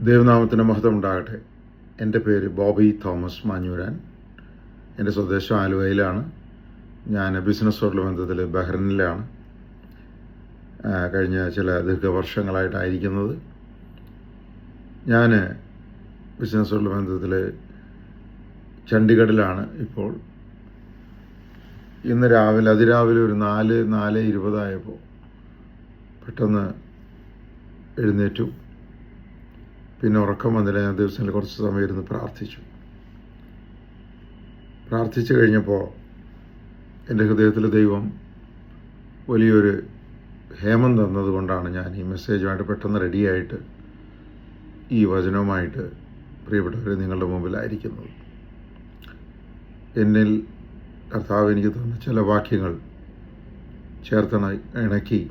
ദൈവനാമത്തിന് മഹത്വം ഉണ്ടാകട്ടെ. എൻ്റെ പേര് ബോബി തോമസ് മാഞ്ഞൂരാൻ. എൻ്റെ സ്വദേശം ആലുവയിലാണ്. ഞാൻ ബിസിനസ്സോടുള്ള ബന്ധത്തിൽ ബഹ്റിനിലാണ് കഴിഞ്ഞ ചില ദീർഘവർഷങ്ങളായിട്ടായിരിക്കുന്നത്. ഞാൻ ബിസിനസ്സോടുള്ള ബന്ധത്തിൽ ചണ്ഡീഗഡിലാണ് ഇപ്പോൾ. ഇന്ന് അതിരാവിലെ ഒരു 4:20 പെട്ടെന്ന് എഴുന്നേറ്റു. പിന്നെ ഉറക്കം വന്നില്ല. ഞാൻ ദിവസങ്ങളിൽ കുറച്ച് സമയം ഇരുന്ന് പ്രാർത്ഥിച്ചു കഴിഞ്ഞപ്പോൾ എൻ്റെ ഹൃദയത്തിൽ ദൈവം വലിയൊരു ഹേമം തന്നതുകൊണ്ടാണ് ഞാൻ ഈ മെസ്സേജുമായിട്ട് പെട്ടെന്ന് റെഡിയായിട്ട് ഈ വചനവുമായിട്ട് പ്രിയപ്പെട്ടവർ നിങ്ങളുടെ മുമ്പിലായിരിക്കുന്നത്. എന്നിൽ കർത്താവ് എനിക്ക് തന്ന ചില വാക്യങ്ങൾ ഇണക്കി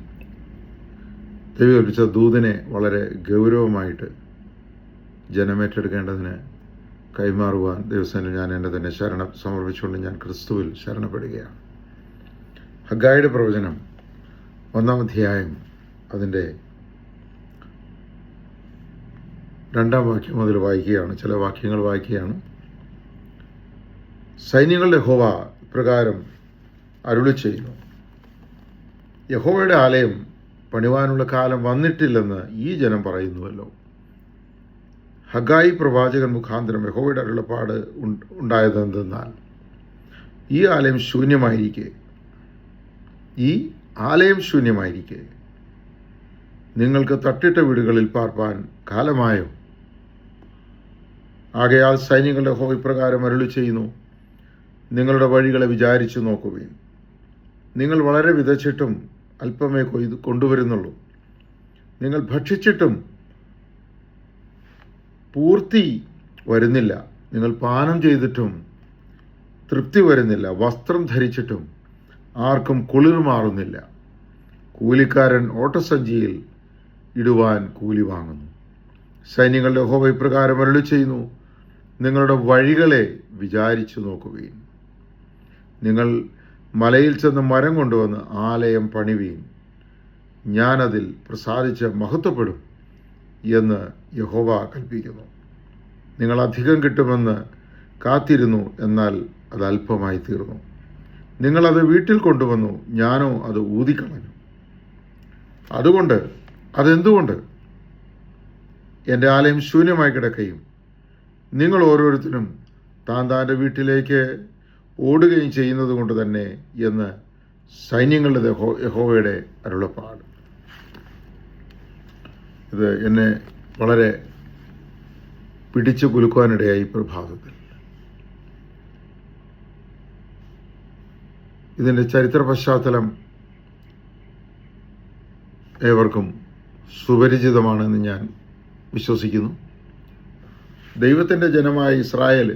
ദൈവം ഏൽപ്പിച്ച ദൂതിനെ വളരെ ഗൗരവമായിട്ട് ജനമേറ്റെടുക്കേണ്ടതിന് കൈമാറുവാൻ ദിവസങ്ങളിൽ ഞാൻ എൻ്റെ തന്നെ ശരണം സമർപ്പിച്ചുകൊണ്ട് ഞാൻ ക്രിസ്തുവിൽ ശരണപ്പെടുകയാണ്. ഹഗ്ഗായിയുടെ പ്രവചനം 1-ാം അധ്യായം അതിൻ്റെ 2-ാം വാക്യം മുതൽ വായിക്കുകയാണ്. ചില വാക്യങ്ങൾ വായിക്കുകയാണ്. സൈന്യങ്ങളുടെ യഹോവ ഇപ്രകാരം അരുളി ചെയ്യുന്നു, യഹോവയുടെ ആലയം പണിവാനുള്ള കാലം വന്നിട്ടില്ലെന്ന് ഈ ജനം പറയുന്നുവല്ലോ. ഹഗ്ഗായി പ്രവാചകൻ മുഖാന്തരം യഹോവയുടെ അരുളപ്പാട് ഉണ്ടായതെന്തെന്നാൽ, ഈ ആലയം ശൂന്യമായിരിക്കെ നിങ്ങൾക്ക് തട്ടിട്ട വീടുകളിൽ പാർപ്പാൻ കാലമായോ? ആകയാൽ സൈന്യങ്ങളുടെ യഹോവ ഇപ്രകാരം അരുളി ചെയ്യുന്നു, നിങ്ങളുടെ വഴികളെ വിചാരിച്ചു നോക്കുവിൻ. നിങ്ങൾ വളരെ വിതച്ചിട്ടും അല്പമേ കൊണ്ടുവരുന്നുള്ളൂ. നിങ്ങൾ ഭക്ഷിച്ചിട്ടും പൂർത്തി വരുന്നില്ല. നിങ്ങൾ പാനം ചെയ്തിട്ടും തൃപ്തി വരുന്നില്ല. വസ്ത്രം ധരിച്ചിട്ടും ആർക്കും കുളിർ മാറുന്നില്ല. കൂലിക്കാരൻ ഓട്ടസഞ്ചിയിൽ ഇടുവാൻ കൂലി വാങ്ങുന്നു. സൈന്യങ്ങളുടെ യഹോവ ഇപ്രകാരം അരുളി ചെയ്യുന്നു, നിങ്ങളുടെ വഴികളെ വിചാരിച്ചു നോക്കുവീൻ. നിങ്ങൾ മലയിൽ ചെന്ന് മരം കൊണ്ടുവന്ന് ആലയം പണിവീൻ. ഞാനതിൽ പ്രസാദിച്ച് മഹത്വപ്പെടും എന്ന് യഹോവ കൽപ്പിക്കുന്നു. നിങ്ങൾ അധികം കിട്ടുമെന്ന് കാത്തിരുന്നു, എന്നാൽ അത് അല്പമായി തീർന്നു. നിങ്ങളത് വീട്ടിൽ കൊണ്ടുവന്നു, ഞാനോ അത് ഊതിക്കളഞ്ഞു. അതെന്തുകൊണ്ട് എൻ്റെ ആലയം ശൂന്യമായി കിടക്കുകയും നിങ്ങൾ ഓരോരുത്തരും താൻ്റെ വീട്ടിലേക്ക് ഓടുകയും ചെയ്യുന്നത് കൊണ്ട് തന്നെ എന്ന് സൈന്യങ്ങളുടെ യഹോവയുടെ അരുളപ്പാട്. ഇത് എന്നെ വളരെ പിടിച്ചു കുലുക്കുവാനിടയായി. പ്രഭാതത്തിൽ ഇതിൻ്റെ ചരിത്ര പശ്ചാത്തലം ഏവർക്കും സുപരിചിതമാണെന്ന് ഞാൻ വിശ്വസിക്കുന്നു. ദൈവത്തിൻ്റെ ജനമായ ഇസ്രായേൽ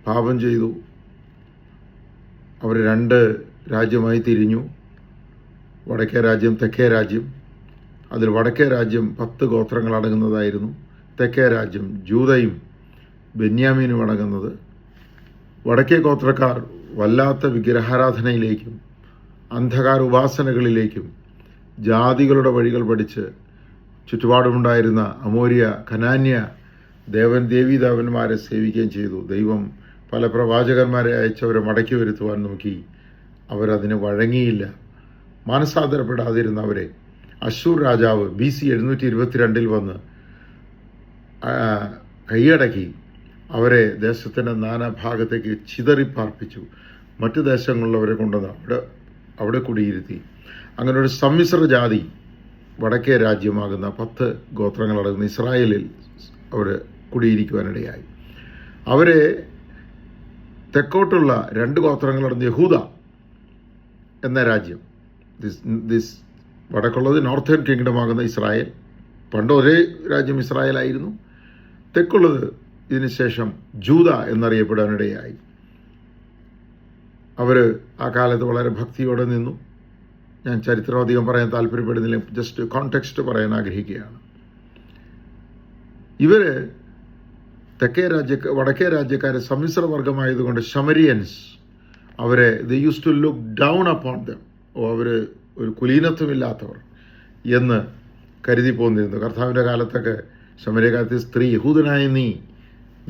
പാപം ചെയ്തു. അവർ 2 രാജ്യമായി തിരിഞ്ഞു. വടക്കേ രാജ്യം, തെക്കേ രാജ്യം. അതിൽ വടക്കേ രാജ്യം 10 ഗോത്രങ്ങൾ അടങ്ങുന്നതായിരുന്നു. തെക്കേ രാജ്യം ജൂദയും ബെന്യാമീനും അടങ്ങുന്നത്. വടക്കേ ഗോത്രക്കാർ വല്ലാത്ത വിഗ്രഹാരാധനയിലേക്കും അന്ധകാര ഉപാസനകളിലേക്കും ജാതികളുടെ വഴികൾ പഠിച്ച് ചുറ്റുപാടുമുണ്ടായിരുന്ന അമോരിയ, കനാന്യ ദേവീദേവന്മാരെ സേവിക്കുകയും ചെയ്തു. ദൈവം പല പ്രവാചകന്മാരെ അയച്ചവരെ മടക്കി വരുത്തുവാൻ നോക്കി. അവരതിന് വഴങ്ങിയില്ല. മാനസാന്തരപ്പെടാതിരുന്നവരെ അശ്ശൂർ രാജാവ് BC 722 വന്ന് കൈയടക്കി അവരെ ദേശത്തിൻ്റെ നാനാഭാഗത്തേക്ക് ചിതറിപ്പാർപ്പിച്ചു. മറ്റു ദേശങ്ങളിലുള്ളവരെ കൊണ്ടുവന്ന് അവിടെ കുടിയിരുത്തി. അങ്ങനെ ഒരു സമ്മിശ്ര ജാതി വടക്കേ രാജ്യമാകുന്ന 10 ഗോത്രങ്ങളടങ്ങുന്ന ഇസ്രായേലിൽ അവർ കുടിയിരിക്കുവാനിടയായി. അവരെ തെക്കോട്ടുള്ള 2 ഗോത്രങ്ങളടങ്ങുന്ന യഹൂദ എന്ന രാജ്യം, വടക്കുള്ളത് നോർത്തേൺ കിങ്ഡം ആകുന്ന ഇസ്രായേൽ, പണ്ട് ഒരേ രാജ്യം ഇസ്രായേലായിരുന്നു. തെക്കുള്ളത് ഇതിനുശേഷം ജൂദ എന്നറിയപ്പെടാനിടയായി. അവർ ആ കാലത്ത് വളരെ ഭക്തിയോടെ നിന്നു. ഞാൻ ചരിത്രം അധികം പറയാൻ താല്പര്യപ്പെടുന്നില്ല, ജസ്റ്റ് കോണ്ടെക്സ്റ്റ് പറയാൻ ആഗ്രഹിക്കുകയാണ്. ഇവർ വടക്കേ രാജ്യക്കാരെ സമ്മിശ്ര വർഗമായതുകൊണ്ട് ശമരിയൻസ് അവരെ use to look down upon them. അവർ ഒരു കുലീനത്വമില്ലാത്തവർ എന്ന് കരുതി പോന്നിരുന്നു. കർത്താവിൻ്റെ കാലത്തൊക്കെ ശമര്യക്കാരത്തെ സ്ത്രീ, യഹൂദനായ നീ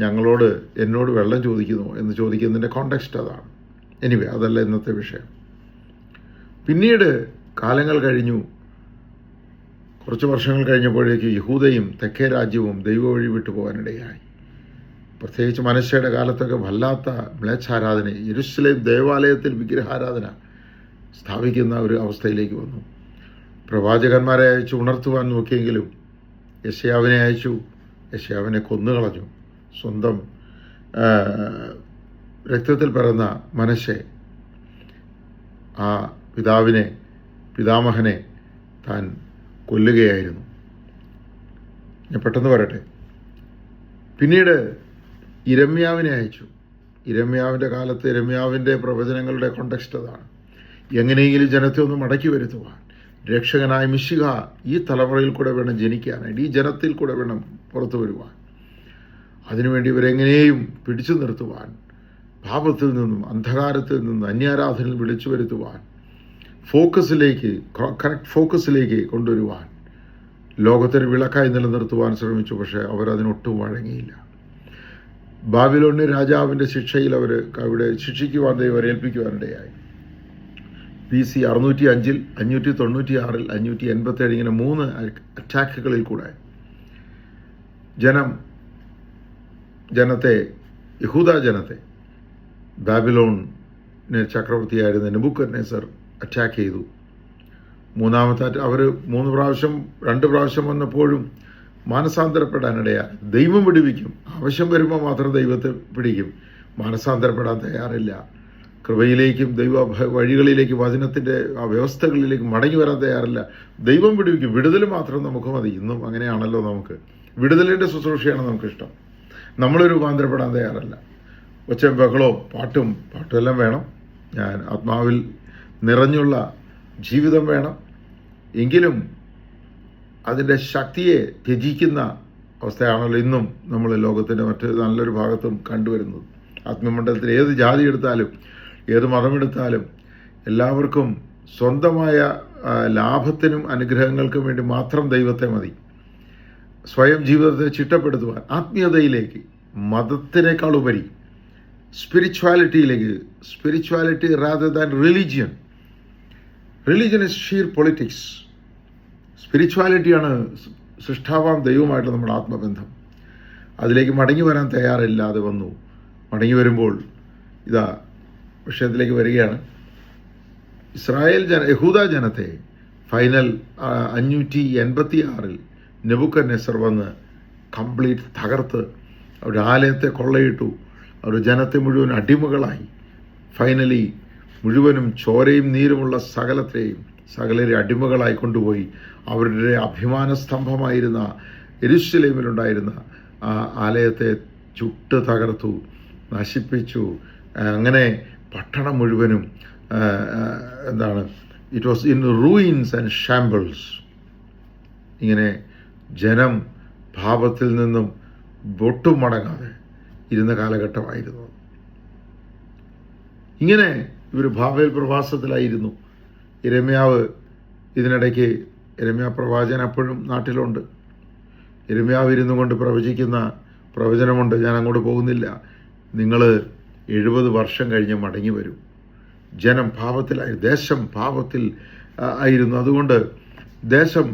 എന്നോട് വെള്ളം ചോദിക്കുന്നു എന്ന് ചോദിക്കുന്നതിൻ്റെ കോണ്ടെക്സ്റ്റ് അതാണ്. എനിവേ, അതല്ല ഇന്നത്തെ വിഷയം. പിന്നീട് കാലങ്ങൾ കഴിഞ്ഞു. കുറച്ച് വർഷങ്ങൾ കഴിഞ്ഞപ്പോഴേക്ക് യഹൂദയും തെക്കേ രാജ്യവും ദൈവവഴി വിട്ടുപോകാനിടയായി. പ്രത്യേകിച്ച് മനശ്ശയുടെ കാലത്തൊക്കെ വല്ലാത്ത മ്ലേച്ഛാരാധന, യെരുശലേം ദേവാലയത്തിൽ വിഗ്രഹാരാധന സ്ഥാപിക്കുന്ന ഒരു അവസ്ഥയിലേക്ക് വന്നു. പ്രവാചകന്മാരെ അയച്ചു ഉണർത്തുവാൻ നോക്കിയെങ്കിലും യെശയ്യാവിനെ അയച്ചു. യെശയ്യാവിനെ കൊന്നുകളഞ്ഞു. സ്വന്തം രക്തത്തിൽ പിറന്ന മനശ്ശെ ആ പിതാമഹനെ താൻ കൊല്ലുകയായിരുന്നു. ഞാൻ പെട്ടെന്ന് പറയട്ടെ. പിന്നീട് ഇരമ്യാവിനെ അയച്ചു. ഇരമ്യാവിൻ്റെ കാലത്ത് ഇരമ്യാവിൻ്റെ പ്രവചനങ്ങളുടെ കോണ്ടെക്സ്റ്റ് അതാണ്. എങ്ങനെയെങ്കിലും ജനത്തെ ഒന്ന് മടക്കി വരുത്തുവാൻ, രക്ഷകനായ മിശിഹ ഈ തലമുറയിൽ കൂടെ വേണം ജനിക്കാനായിട്ട്, ഈ ജനത്തിൽ കൂടെ വേണം പുറത്തു വരുവാൻ. അതിനുവേണ്ടി ഇവരെങ്ങനെയും പിടിച്ചു നിർത്തുവാൻ, പാപത്തിൽ നിന്നും അന്ധകാരത്തിൽ നിന്നും അന്യാരാധനയിൽ വിളിച്ചു വരുത്തുവാൻ, കറക്റ്റ് ഫോക്കസിലേക്ക് കൊണ്ടുവരുവാൻ, ലോകത്തിന് വിളക്കായി നിലനിർത്തുവാൻ ശ്രമിച്ചു. പക്ഷേ അവരതിനൊട്ടും വഴങ്ങിയില്ല. ബാബിലോണിയ രാജാവിൻ്റെ ശിക്ഷയിൽ അവിടെ ശിക്ഷിക്കുവാൻ ദൈവം ഏൽപ്പിക്കുവാനിടയായി. BC 605, 596, 587 ഇങ്ങനെ 3 അറ്റാക്കുകളിൽ കൂടെ യഹൂദ ജനത്തെ ബാബിലോണിന് ചക്രവർത്തിയായിരുന്ന നെബൂഖദ്നേസർ അറ്റാക്ക് ചെയ്തു. മൂന്നാമത്തെ അവർ 2 പ്രാവശ്യം വന്നപ്പോഴും മാനസാന്തരപ്പെടാനിടയായി. ദൈവം വിടുവിക്കും, ആവശ്യം വരുമ്പോൾ മാത്രം ദൈവത്തെ പിടിക്കും. മാനസാന്തരപ്പെടാൻ തയ്യാറില്ല. കൃപയിലേക്കും ദൈവ വഴികളിലേക്ക്, വചനത്തിൻ്റെ ആ വ്യവസ്ഥകളിലേക്ക് മടങ്ങി വരാൻ തയ്യാറില്ല. ദൈവം വിടുവിക്കും. വിടുതൽ മാത്രം നമുക്ക് മതി. ഇന്നും അങ്ങനെയാണല്ലോ. നമുക്ക് വിടുതലിൻ്റെ ശുശ്രൂഷയാണ് നമുക്കിഷ്ടം. നമ്മൾ രൂപാന്തരപ്പെടാൻ തയ്യാറല്ല. ഒച്ചയും ബഹളവും പാട്ടും എല്ലാം വേണം. ഞാൻ ആത്മാവിൽ നിറഞ്ഞുള്ള ജീവിതം വേണം. എങ്കിലും അതിൻ്റെ ശക്തിയെ ത്യജിക്കുന്ന അവസ്ഥയാണല്ലോ ഇന്നും നമ്മൾ ലോകത്തിൻ്റെ മറ്റ് നല്ലൊരു ഭാഗത്തും കണ്ടുവരുന്നത്. ആത്മമണ്ഡലത്തിൽ ഏത് ജാതി എടുത്താലും ഏത് മതമെടുത്താലും എല്ലാവർക്കും സ്വന്തമായ ലാഭത്തിനും അനുഗ്രഹങ്ങൾക്കും വേണ്ടി മാത്രം ദൈവത്തെ മതി. സ്വയം ജീവിതത്തെ ചിട്ടപ്പെടുത്തുവാൻ, ആത്മീയതയിലേക്ക്, മതത്തിനേക്കാൾ ഉപരി spirituality rather than religion is sheer politics. സ്പിരിച്വാലിറ്റിയാണ് സൃഷ്ടാവാം ദൈവമായിട്ട് നമ്മുടെ ആത്മബന്ധം. അതിലേക്ക് മടങ്ങി വരാൻ തയ്യാറില്ലാതെ വന്നു. മടങ്ങി വരുമ്പോൾ വിഷയത്തിലേക്ക് വരികയാണ്. യഹൂദ ജനത്തെ ഫൈനൽ 586 നെബൂഖദ്നേസർ വന്ന് കംപ്ലീറ്റ് തകർത്ത് അവരുടെ ആലയത്തെ കൊള്ളയിട്ടു. അവർ ജനത്തെ മുഴുവൻ അടിമകളായി. ഫൈനലി മുഴുവനും ചോരയും നീരുമുള്ള സകലരെ അടിമകളായി കൊണ്ടുപോയി. അവരുടെ അഭിമാന സ്തംഭമായിരുന്ന യെരുശലേമിലുണ്ടായിരുന്ന ആ ആലയത്തെ ചുട്ട് തകർത്തു, നശിപ്പിച്ചു. അങ്ങനെ പട്ടണം മുഴുവനും it was in ruins and shambles. ഇങ്ങനെ ജനം പാപത്തിൽ നിന്നും ഒട്ടും മടങ്ങാതെ ഇരുന്ന കാലഘട്ടമായിരുന്നു. ഇങ്ങനെ ഇവർ ബാബേൽ പ്രവാസത്തിലായിരുന്നു. ഇതിനിടയ്ക്ക് യിരെമ്യാ പ്രവാചകൻ അപ്പോഴും നാട്ടിലുണ്ട്. യിരെമ്യാവ് ഇരുന്നു കൊണ്ട് പ്രവചിക്കുന്ന പ്രവചനമുണ്ട്. ഞാൻ അങ്ങോട്ട് പോകുന്നില്ല. നിങ്ങൾ 70 വർഷം കഴിഞ്ഞ് മടങ്ങി വരും. ജനം ദേശം പാപത്തിൽ ആയിരുന്നു. അതുകൊണ്ട് ദേശം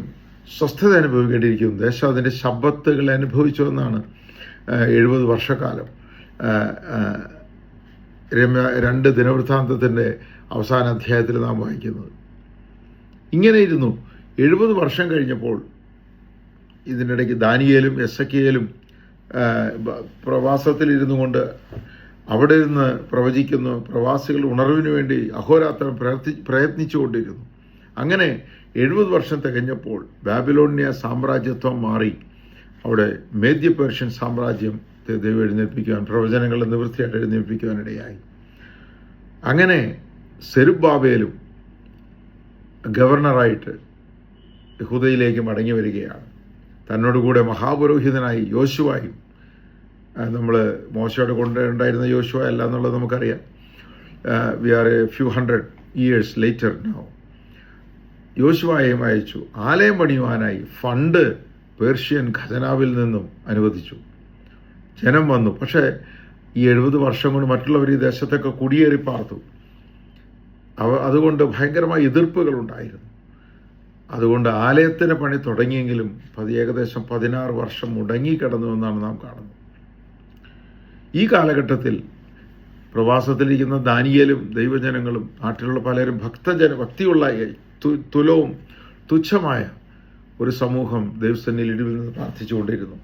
സ്വസ്ഥത അനുഭവിക്കേണ്ടിയിരിക്കും. ദേശം അതിൻ്റെ ശബ്ബത്തുകൾ അനുഭവിച്ചു എന്നാണ് 70 വർഷക്കാലം 2 ദിനവൃത്താന്തത്തിൻ്റെ അവസാന അധ്യായത്തിൽ നാം വായിക്കുന്നത്. ഇങ്ങനെ ഇരുന്നു 70 വർഷം കഴിഞ്ഞപ്പോൾ ഇതിനിടയ്ക്ക് ദാനിയേലും എസെക്കിയേലും പ്രവാസത്തിലിരുന്നു കൊണ്ട് അവിടെ നിന്ന് പ്രവചിക്കുന്നു. പ്രവാസികൾ ഉണർവിന് വേണ്ടി അഹോരാത്രം പ്രയത്നിച്ചുകൊണ്ടിരുന്നു. അങ്ങനെ 70 വർഷം തികഞ്ഞപ്പോൾ ബാബിലോണിയ സാമ്രാജ്യത്വം മാറി. അവിടെ മേദ്യ പേർഷ്യൻ സാമ്രാജ്യത്തെ ദൈവം എഴുന്നേൽപ്പിക്കുവാൻ, പ്രവചനങ്ങളുടെ നിവൃത്തിയായിട്ട് എഴുന്നേൽപ്പിക്കുവാനിടയായി. അങ്ങനെ സെരുബ്ബാബേലും ഗവർണറായിട്ട് യഹൂദയിലേക്ക് മടങ്ങി വരികയാണ്. തന്നോടുകൂടെ മഹാപുരോഹിതനായി യോശുവായും, നമ്മൾ മോശയോട് കൊണ്ടുണ്ടായിരുന്ന യോശുവ അല്ല എന്നുള്ളത് നമുക്കറിയാം. We are a few 100 years later now. യോശുവയെയും അയച്ചു. ആലയം പണിയുവാനായി ഫണ്ട് പേർഷ്യൻ ഖജനാവിൽ നിന്നും അനുവദിച്ചു. ജനം വന്നു. പക്ഷേ ഈ 70 വർഷം കൊണ്ട് മറ്റുള്ളവർ ഈ ദേശത്തൊക്കെ കുടിയേറി പാർത്തു. അതുകൊണ്ട് ഭയങ്കരമായ എതിർപ്പുകളുണ്ടായിരുന്നു. അതുകൊണ്ട് ആലയത്തിന് പണി തുടങ്ങിയെങ്കിലും ഏകദേശം 16 വർഷം മുടങ്ങിക്കിടന്നു എന്നാണ് നാം കാണുന്നത്. ഈ കാലഘട്ടത്തിൽ പ്രവാസത്തിലിരിക്കുന്ന ദാനിയേലും ദൈവജനങ്ങളും നാട്ടിലുള്ള പലരും ഭക്തിയുള്ള തുലവും തുച്ഛമായ ഒരു സമൂഹം ദൈവസന്നിധിയിൽ ഇടിവിൽ നിന്ന് പ്രാർത്ഥിച്ചുകൊണ്ടിരുന്നു.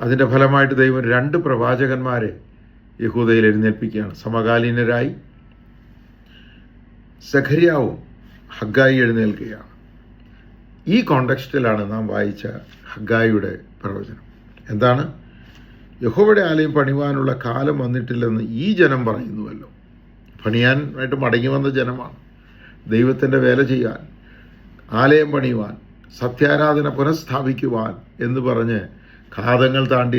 അതിൻ്റെ ഫലമായിട്ട് ദൈവം 2 പ്രവാചകന്മാരെ യഹൂദയിൽ എഴുന്നേൽപ്പിക്കുകയാണ്. സമകാലീനരായി സഖര്യാവും ഹഗ്ഗായി എഴുന്നേൽക്കുകയാണ്. ഈ കോണ്ടെക്സ്റ്റിലാണ് നാം വായിച്ച ഹഗ്ഗായിയുടെ പ്രവചനം. എന്താണ്? യഹോവയുടെ ആലയം പണിവാനുള്ള കാലം വന്നിട്ടില്ലെന്ന് ഈ ജനം പറയുന്നുവല്ലോ. പണിയാനായിട്ട് മടങ്ങി വന്ന ജനമാണ്. ദൈവത്തിൻ്റെ വേല ചെയ്യാൻ, ആലയം പണിയുവാൻ, സത്യാരാധന പുനഃസ്ഥാപിക്കുവാൻ എന്ന് പറഞ്ഞ് കാതങ്ങൾ താണ്ടി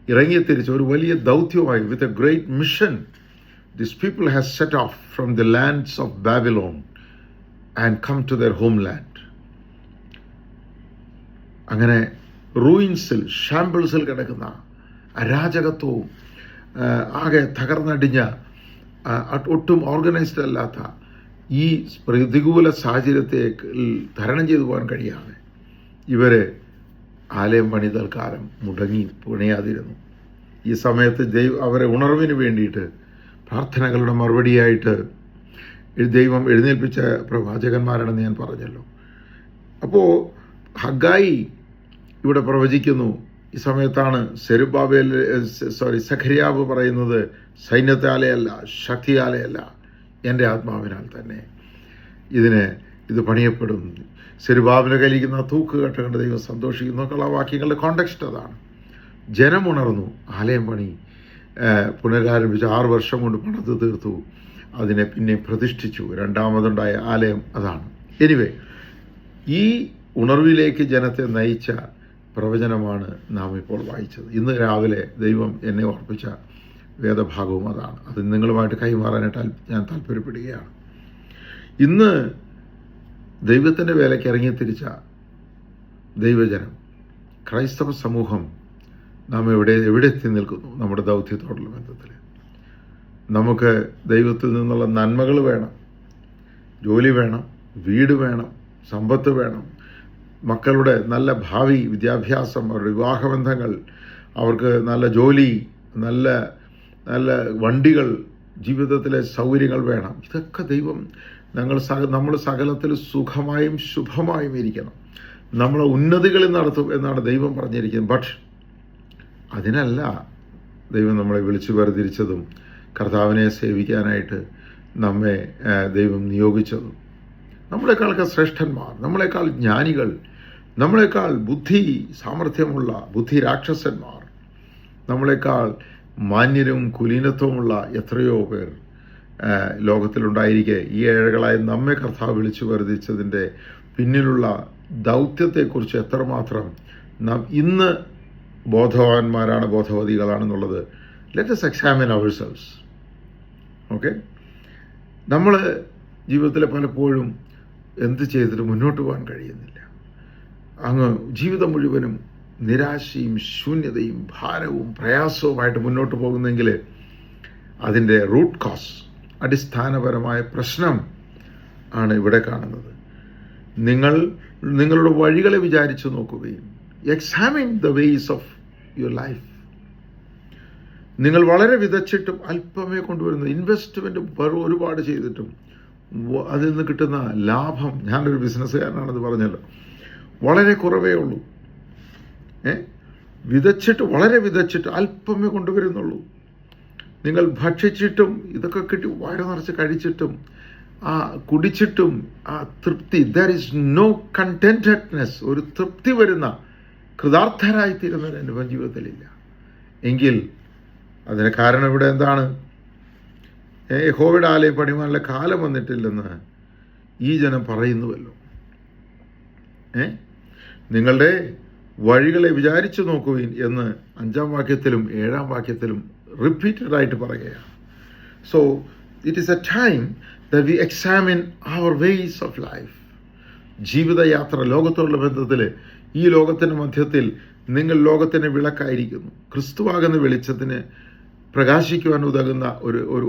ഇറങ്ങിത്തിരിച്ച ഒരു വലിയ ദൗത്യമായി, with a great mission, this people has set off from the lands of Babylon and come to their home land. അങ്ങനെ ഷാമ്പിൾസിൽ കിടക്കുന്ന അരാജകത്വവും ആകെ തകർന്നടിഞ്ഞ ഒട്ടും ഓർഗനൈസ്ഡ് അല്ലാത്ത ഈ പ്രതികൂല സാഹചര്യത്തെ തരണം ചെയ്തു പോകാൻ കഴിയാതെ ഇവർ ആലയം പണി തൽക്കാലം പണിയാതിരുന്നു. ഈ സമയത്ത് അവരെ ഉണർവിന് വേണ്ടിയിട്ട് പ്രാർത്ഥനകളുടെ മറുപടിയായിട്ട് ദൈവം എഴുന്നേൽപ്പിച്ച പ്രവാചകന്മാരാണെന്ന് ഞാൻ പറഞ്ഞല്ലോ. അപ്പോൾ ഹഗ്ഗായി ഇവിടെ പ്രവചിക്കുന്നു. ഈ സമയത്താണ് സഖര്യാവ് പറയുന്നത്, സൈന്യത്താലെയല്ല, ശക്തിയാലെയല്ല, എൻ്റെ ആത്മാവിനാൽ തന്നെ ഇത് പണിയപ്പെടും. സെരുബാബിനെ കലിക്കുന്ന തൂക്കുകെട്ട് കണ്ട് ദൈവം സന്തോഷിക്കുന്നു എന്നുള്ള വാക്യങ്ങളുടെ കോണ്ടെക്സ്റ്റ് അതാണ്. ജനമുണർന്നു. ആലയം പണി പുനരാരംഭിച്ച് 6 വർഷം കൊണ്ട് പണിത് തീർത്തു. അതിനെ പിന്നെ പ്രതിഷ്ഠിച്ചു. രണ്ടാമതുണ്ടായ ആലയം അതാണ്. എനിവേ, ഈ ഉണർവിലേക്ക് ജനത്തെ നയിച്ച പ്രവചനമാണ് നാം ഇപ്പോൾ വായിച്ചത്. ഇന്ന് രാവിലെ ദൈവം എന്നെ ഓർപ്പിച്ച വേദഭാഗവും അതാണ്. അത് നിങ്ങളുമായിട്ട് കൈമാറാനായിട്ട് ഞാൻ താല്പര്യപ്പെടുകയാണ്. ഇന്ന് ദൈവത്തിൻ്റെ വേലയ്ക്ക് ഇറങ്ങിത്തിരിച്ച ദൈവജനം, ക്രൈസ്തവ സമൂഹം നാം എവിടെ എത്തി നിൽക്കുന്നു? നമ്മുടെ ദൗത്യത്തോടുള്ള ബന്ധത്തിൽ നമുക്ക് ദൈവത്തിൽ നിന്നുള്ള നന്മകൾ വേണം, ജോലി വേണം, വീട് വേണം, സമ്പത്ത് വേണം, മക്കളുടെ നല്ല ഭാവി, വിദ്യാഭ്യാസം, അവരുടെ വിവാഹബന്ധങ്ങൾ, അവർക്ക് നല്ല ജോലി, നല്ല നല്ല വണ്ടികൾ, ജീവിതത്തിലെ സൗകര്യങ്ങൾ വേണം. ഇതൊക്കെ ദൈവം നമ്മൾ സകലത്തിൽ സുഖമായും ശുഭമായും ഇരിക്കണം, നമ്മളെ ഉന്നതികളിൽ നടത്തും എന്നാണ് ദൈവം പറഞ്ഞിരിക്കുന്നത്. ബട്ട് അതിനല്ല ദൈവം നമ്മളെ വിളിച്ചു വേർതിരിച്ചതും കർത്താവിനെ സേവിക്കാനായിട്ട് നമ്മെ ദൈവം നിയോഗിച്ചതും. നമ്മളെക്കാളൊക്കെ ശ്രേഷ്ഠന്മാർ, നമ്മളെക്കാൾ ജ്ഞാനികൾ, നമ്മളെക്കാൾ സാമർഥ്യമുള്ള ബുദ്ധി രാക്ഷസന്മാർ, നമ്മളെക്കാൾ മാന്യരും കുലീനത്വമുള്ള എത്രയോ പേർ ലോകത്തിലുണ്ടായിരിക്കെ ഈ ഏഴകളായി നമ്മെ കർത്താവ് വിളിച്ചു വേർതിരിച്ചതിൻ്റെ പിന്നിലുള്ള ദൗത്യത്തെക്കുറിച്ച് എത്രമാത്രം നാം ഇന്ന് ബോധവതികളാണെന്നുള്ളത് let us examine ourselves. Okay, നമ്മൾ ജീവിതത്തിൽ പലപ്പോഴും എന്ത് ചെയ്തിട്ട് മുന്നോട്ട് പോകാൻ കഴിയുന്നില്ല. അങ്ങ് ജീവിതം മുഴുവനും നിരാശയും ശൂന്യതയും ഭാരവും പ്രയാസവുമായിട്ട് മുന്നോട്ട് പോകുന്നെങ്കിൽ അതിൻ്റെ റൂട്ട് കോസ്, അടിസ്ഥാനപരമായ പ്രശ്നം ആണ് ഇവിടെ കാണുന്നത്. നിങ്ങളുടെ വഴികളെ വിചാരിച്ചു നോക്കുകയും examine the ways of your life. നിങ്ങൾ വളരെ വിതച്ചിട്ടും അല്പമേ കൊണ്ടുവരുന്നു. ഇൻവെസ്റ്റ്മെൻറ്റ് ഒരുപാട് ചെയ്തിട്ടും അതിൽ നിന്ന് കിട്ടുന്ന ലാഭം, ഞാനൊരു ബിസിനസ്സുകാരനാണെന്ന് പറഞ്ഞല്ലോ, വളരെ കുറവേ ഉള്ളൂ. വളരെ വിതച്ചിട്ട് അല്പമേ കൊണ്ടുവരുന്നുള്ളൂ. നിങ്ങൾ ഭക്ഷിച്ചിട്ടും ഇതൊക്കെ കിട്ടി വയറ് നിറച്ച് കഴിച്ചിട്ടും കുടിച്ചിട്ടും തൃപ്തി, ദർ ഈസ് നോ കണ്ടന്റഡ്നെസ്, ഒരു തൃപ്തി വരുന്ന കൃതാർത്ഥരായിത്തീരുന്ന ഒരു അനുഭവം ജീവിതത്തിലില്ല. എങ്കിൽ അതിന് കാരണം ഇവിടെ എന്താണ്? യഹോവയുടെ ആലയം പണിയുവാനുള്ള കാലം വന്നിട്ടില്ലെന്ന് ഈ ജനം പറയുന്നുവല്ലോ. നിങ്ങളുടെ വഴികളെ വിചാരിച്ചു നോക്കുവിൻ എന്ന് 5-ാം വാക്യത്തിലും 7-ാം വാക്യത്തിലും റിപ്പീറ്റഡ് ആയിട്ട് പറയുകയാണ്. So it is A time that we examine our ways of life. ജീവിതയാത്ര, ലോകത്തോടുള്ള ബന്ധത്തിൽ ഈ ലോകത്തിൻ്റെ മധ്യത്തിൽ നിങ്ങൾ ലോകത്തിന് വിളക്കായിരിക്കുന്നു. ക്രിസ്തുവാകുന്ന വെളിച്ചത്തിന് പ്രകാശിക്കുവാൻ ഉതകുന്ന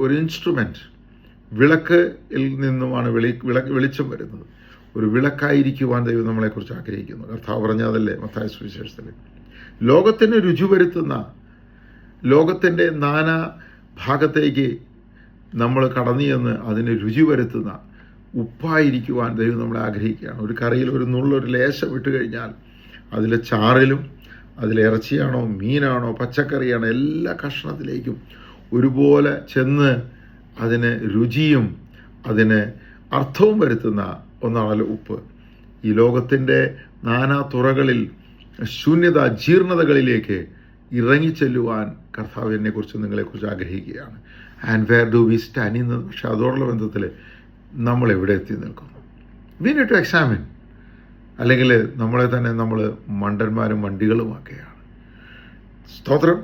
ഒരു ഇൻസ്ട്രുമെൻറ്റ്. വിളക്കിൽ നിന്നുമാണ് വെളിച്ചം വരുന്നത്. ഒരു വിളക്കായിരിക്കുവാൻ ദൈവം നമ്മളെക്കുറിച്ച് ആഗ്രഹിക്കുന്നു. കർത്താവ് പറഞ്ഞതല്ലേ മത്തായി സുവിശേഷത്തിൽ. ലോകത്തിന് രുചി വരുത്തുന്ന, ലോകത്തിൻ്റെ നാനാ ഭാഗത്തേക്ക് നമ്മൾ കടന്നു ചെന്ന് അതിന് രുചി വരുത്തുന്ന ഉപ്പായിരിക്കുവാൻ ദൈവം നമ്മളെ ആഗ്രഹിക്കുകയാണ്. ഒരു കറിയിൽ ഒരു നുള്ളൊരു ലേശം ഇട്ട് കഴിഞ്ഞാൽ അതിലെ ചാറിലും അതിലിറച്ചിയാണോ മീനാണോ പച്ചക്കറിയാണോ എല്ലാ കഷ്ണത്തിലേക്കും ഒരുപോലെ ചെന്ന് അതിന് രുചിയും അതിന് അർത്ഥവും വരുത്തുന്ന ഒന്നാണല്ലോ ഉപ്പ്. ഈ ലോകത്തിൻ്റെ നാനാ തുറകളിൽ ശൂന്യത, ജീർണതകളിലേക്ക് ഇറങ്ങിച്ചെല്ലുവാൻ കർത്താവ് എന്നെക്കുറിച്ച് നിങ്ങളെക്കുറിച്ച് ആഗ്രഹിക്കുകയാണ്. And where do we stand ഇന്ന്. പക്ഷെ അതോടുള്ള ബന്ധത്തിൽ നമ്മൾ എവിടെ എത്തി നിൽക്കുന്നു? We need to examine. അല്ലെങ്കിൽ നമ്മളെ തന്നെ നമ്മൾ മണ്ടന്മാരും വണ്ടികളുമൊക്കെയാണ്. സ്തോത്രം.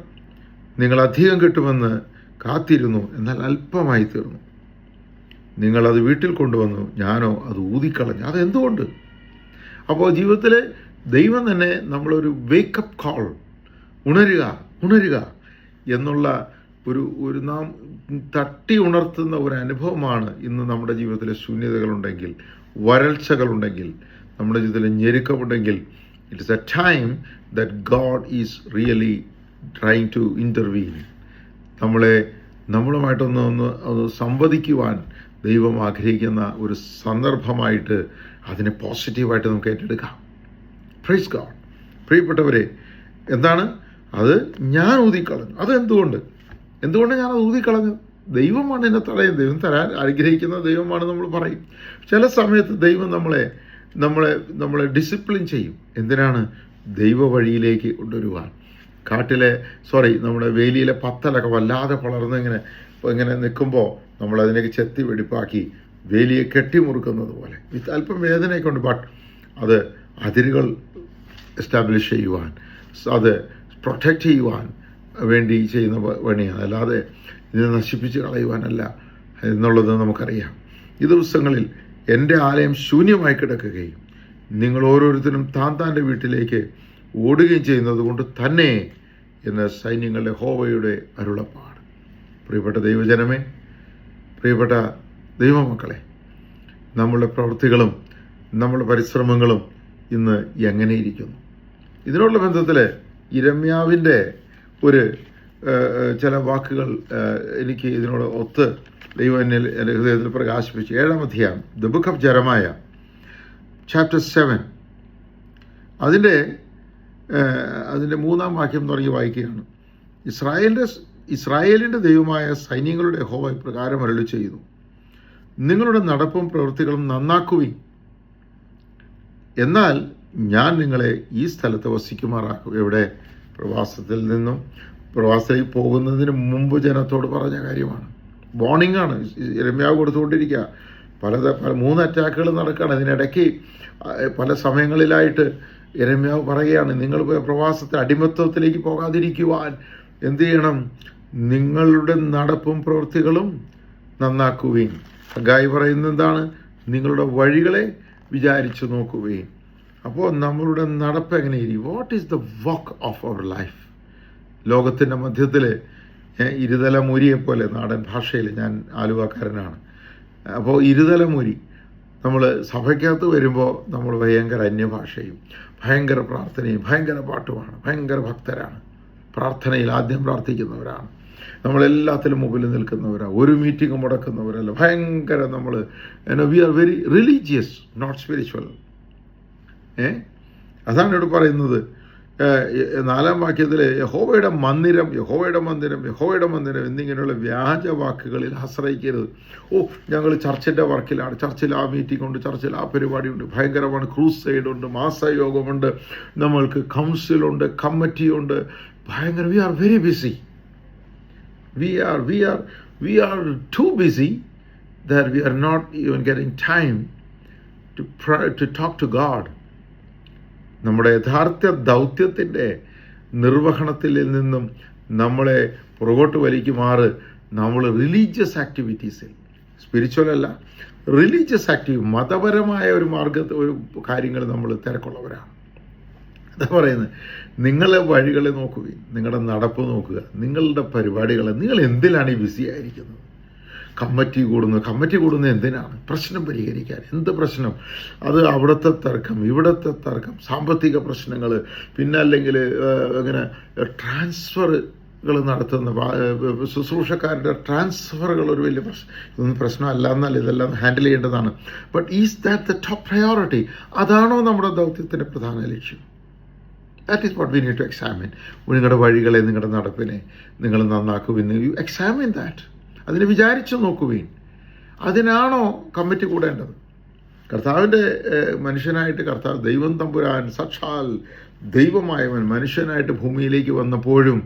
നിങ്ങൾ അധികം കിട്ടുമെന്ന് കാത്തിരുന്നു, എന്നാൽ അല്പമായി തീർന്നു. നിങ്ങളത് വീട്ടിൽ കൊണ്ടുവന്നു, ഞാനോ അത് ഊതിക്കളഞ്ഞു. അതെന്തുകൊണ്ട്? അപ്പോൾ ജീവിതത്തിൽ ദൈവം തന്നെ നമ്മളൊരു വേക്കപ്പ് കോൾ, ഉണരുക എന്നുള്ള ഒരു നാം തട്ടി ഉണർത്തുന്ന ഒരു അനുഭവമാണ് ഇന്ന് നമ്മുടെ ജീവിതത്തിലെ ശൂന്യതകളുണ്ടെങ്കിൽ, വരൾച്ചകളുണ്ടെങ്കിൽ, നമ്മുടെ ജീവിതത്തിൽ ഞെരുക്കമുണ്ടെങ്കിൽ, it is a time that God is really trying to intervene. നമ്മളുമായിട്ടൊന്ന് സംവദിക്കുവാൻ ദൈവം ആഗ്രഹിക്കുന്ന ഒരു സന്ദർഭമായിട്ട് അതിനെ പോസിറ്റീവായിട്ട് നമുക്ക് ഏറ്റെടുക്കാം. Praise God. പ്രിയപ്പെട്ടവരെ, എന്താണ് അത്? ഞാൻ ഊതിക്കളഞ്ഞു. എന്തുകൊണ്ട് ഞാനത് ഊതിക്കളഞ്ഞു? ദൈവമാണ് എന്നെ തടയുന്നത്. ദൈവം തരാൻ ആഗ്രഹിക്കുന്ന ദൈവമാണ് നമ്മൾ പറയും. ചില സമയത്ത് ദൈവം നമ്മളെ ഡിസിപ്ലിൻ ചെയ്യും. എന്തിനാണ്? ദൈവ വഴിയിലേക്ക് കൊണ്ടുവരുവാൻ. നമ്മുടെ വേലിയിലെ പത്തലൊക്കെ വല്ലാതെ വളർന്ന് ഇങ്ങനെ നിൽക്കുമ്പോൾ നമ്മളതിനേക്ക് ചെത്തി വെടിപ്പാക്കി വേലിയെ കെട്ടിമുറുക്കുന്നത് പോലെ വിത്ത് അല്പം വേദനയൊക്കെ ഉണ്ട്. ബട്ട് അത് അതിരുകൾ എസ്റ്റാബ്ലിഷ് ചെയ്യുവാൻ, അത് പ്രൊട്ടക്റ്റ് ചെയ്യുവാൻ വേണ്ടി ചെയ്യുന്ന പണിയാണ്. അല്ലാതെ ഇതിനെ നശിപ്പിച്ച് കളയുവാനല്ല എന്നുള്ളത് നമുക്കറിയാം. ഈ ദിവസങ്ങളിൽ എൻ്റെ ആലയം ശൂന്യമായി കിടക്കുകയും നിങ്ങൾ ഓരോരുത്തരും താൻ്റെ വീട്ടിലേക്ക് ഓടുകയും ചെയ്യുന്നത് കൊണ്ട് തന്നെ എന്ന് സൈന്യങ്ങളുടെ യഹോവയുടെ അരുളപ്പാട്. പ്രിയപ്പെട്ട ദൈവജനമേ, പ്രിയപ്പെട്ട ദൈവമക്കളെ, നമ്മളുടെ പ്രവൃത്തികളും നമ്മുടെ പരിശ്രമങ്ങളും ഇന്ന് എങ്ങനെയിരിക്കുന്നു? ഇതിനോടുള്ള ബന്ധത്തിൽ യിരെമ്യാവിൻ്റെ ചില വാക്കുകൾ എനിക്ക് ഇതിനോട് ഒത്ത് ദൈവം എൻ്റെ ഹൃദയത്തിൽ പ്രകാശിപ്പിച്ചു. 7-ാം അധ്യായം, ദ ബുക്ക് ഓഫ് ജെറമായ, ചാപ്റ്റർ 7, അതിൻ്റെ 3-ാം വാക്യം തുടങ്ങി വായിക്കുകയാണ്. ഇസ്രായേലിൻ്റെ ദൈവമായ സൈന്യങ്ങളുടെ യഹോവ പ്രകാരം അരുളി ചെയ്യുന്നു, നിങ്ങളുടെ നടപ്പും പ്രവൃത്തികളും നന്നാക്കുവിൻ, എന്നാൽ ഞാൻ നിങ്ങളെ ഈ സ്ഥലത്ത് വസിക്കുമാറാക്കും. എവിടെ? പ്രവാസത്തിലേക്ക് പോകുന്നതിന് മുമ്പ് ജനത്തോട് പറഞ്ഞ കാര്യമാണ്. വാർണിംഗ് ആണ് യിരെമ്യാവ് കൊടുത്തുകൊണ്ടിരിക്കുക. 3 അറ്റാക്കുകൾ നടക്കുകയാണ്. അതിനിടയ്ക്ക് പല സമയങ്ങളിലായിട്ട് യിരെമ്യാവ് പറയുകയാണ്, നിങ്ങൾ പ്രവാസത്തെ അടിമത്വത്തിലേക്ക് പോകാതിരിക്കുവാൻ എന്ത് ചെയ്യണം? നിങ്ങളുടെ നടപ്പും പ്രവൃത്തികളും നന്നാക്കുവീൻ. ഹഗ്ഗായി പറയുന്നത് എന്താണ്? നിങ്ങളുടെ വഴികളെ വിചാരിച്ചു നോക്കുകയും. അപ്പോൾ നമ്മളുടെ നടപ്പ് എങ്ങനെയിരിക്കും? What is the work of our life? ലോകത്തിൻ്റെ മധ്യത്തിൽ ഇരുതലമുരിയെപ്പോലെ, നാടൻ ഭാഷയിൽ, ഞാൻ ആലുവക്കാരനാണ്, അപ്പോൾ ഇരുതലമുരി. നമ്മൾ സഭയ്ക്കകത്ത് വരുമ്പോൾ നമ്മൾ ഭയങ്കര അന്യഭാഷയും ഭയങ്കര പ്രാർത്ഥനയും ഭയങ്കര പാട്ടുമാണ്, ഭയങ്കര ഭക്തരാണ്, പ്രാർത്ഥനയിൽ ആദ്യം പ്രാർത്ഥിക്കുന്നവരാണ്, നമ്മളെല്ലാത്തിലും മുമ്പിൽ നിൽക്കുന്നവരാണ്, ഒരു മീറ്റിംഗ് മുടക്കുന്നവരല്ല, ഭയങ്കര we are very religious, not spiritual. അതാണ് ഇവിടെ പറയുന്നത്. 4-ാം വാക്യത്തിൽ യഹോവയുടെ മന്ദിരം എന്നിങ്ങനെയുള്ള വ്യാജ വാക്കുകളിൽ ആശ്രയിക്കരുത്. ഞങ്ങൾ ചർച്ചിൻ്റെ വർക്കിലാണ്, ചർച്ചിൽ ആ മീറ്റിംഗ് ഉണ്ട്, ചർച്ചിൽ ആ പരിപാടിയുണ്ട്, ഭയങ്കരമാണ്, ക്രൂസൈഡ് ഉണ്ട്, മാസയോഗമുണ്ട്, നമ്മൾക്ക് കൗൺസിലുണ്ട്, കമ്മിറ്റിയുണ്ട്, ഭയങ്കര. We are very busy. We are too busy that we are not even getting time to talk to God. നമ്മുടെ യഥാർത്ഥ ദൗത്യത്തിൻ്റെ നിർവഹണത്തിൽ നിന്നും നമ്മളെ പുറകോട്ട് വലിക്കുമാറ് നമ്മൾ റിലീജിയസ് ആക്ടിവിറ്റീസിൽ, സ്പിരിച്വൽ അല്ല, റിലീജിയസ് ആക്റ്റീവ്, മതപരമായ ഒരു ഒരു കാര്യങ്ങൾ നമ്മൾ തിരക്കുള്ളവരാണ്. എന്താ പറയുന്നത്, നിങ്ങളെ വഴികളെ നോക്കുകയും നിങ്ങളുടെ നടപ്പ് നോക്കുക, നിങ്ങളുടെ പരിപാടികളെ, നിങ്ങൾ എന്തിലാണ് ഈ ബിസി ആയിരിക്കുന്നത്? കമ്മിറ്റി കൂടുന്നത് എന്തിനാണ്? പ്രശ്നം പരിഹരിക്കാൻ. എന്ത് പ്രശ്നം? അത് അവിടുത്തെ തർക്കം, ഇവിടുത്തെ തർക്കം, സാമ്പത്തിക പ്രശ്നങ്ങൾ, പിന്നെ അല്ലെങ്കിൽ ഇങ്ങനെ ട്രാൻസ്ഫറുകൾ നടത്തുന്ന ശുശ്രൂഷക്കാരുടെ ട്രാൻസ്ഫറുകൾ ഒരു വലിയ ഇതൊന്നും പ്രശ്നമല്ല എന്നല്ല, ഇതെല്ലാം ഹാൻഡിൽ ചെയ്യേണ്ടതാണ്. But is that the top priority? അതാണോ നമ്മുടെ ദൗത്യത്തിൻ്റെ പ്രധാന ലക്ഷ്യം? That is what we need to examine. നിങ്ങളുടെ വഴികളെ, നിങ്ങളുടെ നടപ്പിനെ നിങ്ങൾ നന്നാക്കുവിൻ. U examine that. അതിനെ വിചാരിച്ചു നോക്കുവിൻ. അതിനാണോ കമ്മിറ്റി കൂടേണ്ടത്? കർത്താവിൻ്റെ മനുഷ്യനായിട്ട് കർത്താവ് ദൈവം തമ്പുരാൻ സാക്ഷാൽ ദൈവമായവൻ മനുഷ്യനായിട്ട് ഭൂമിയിലേക്ക് വന്നപ്പോഴും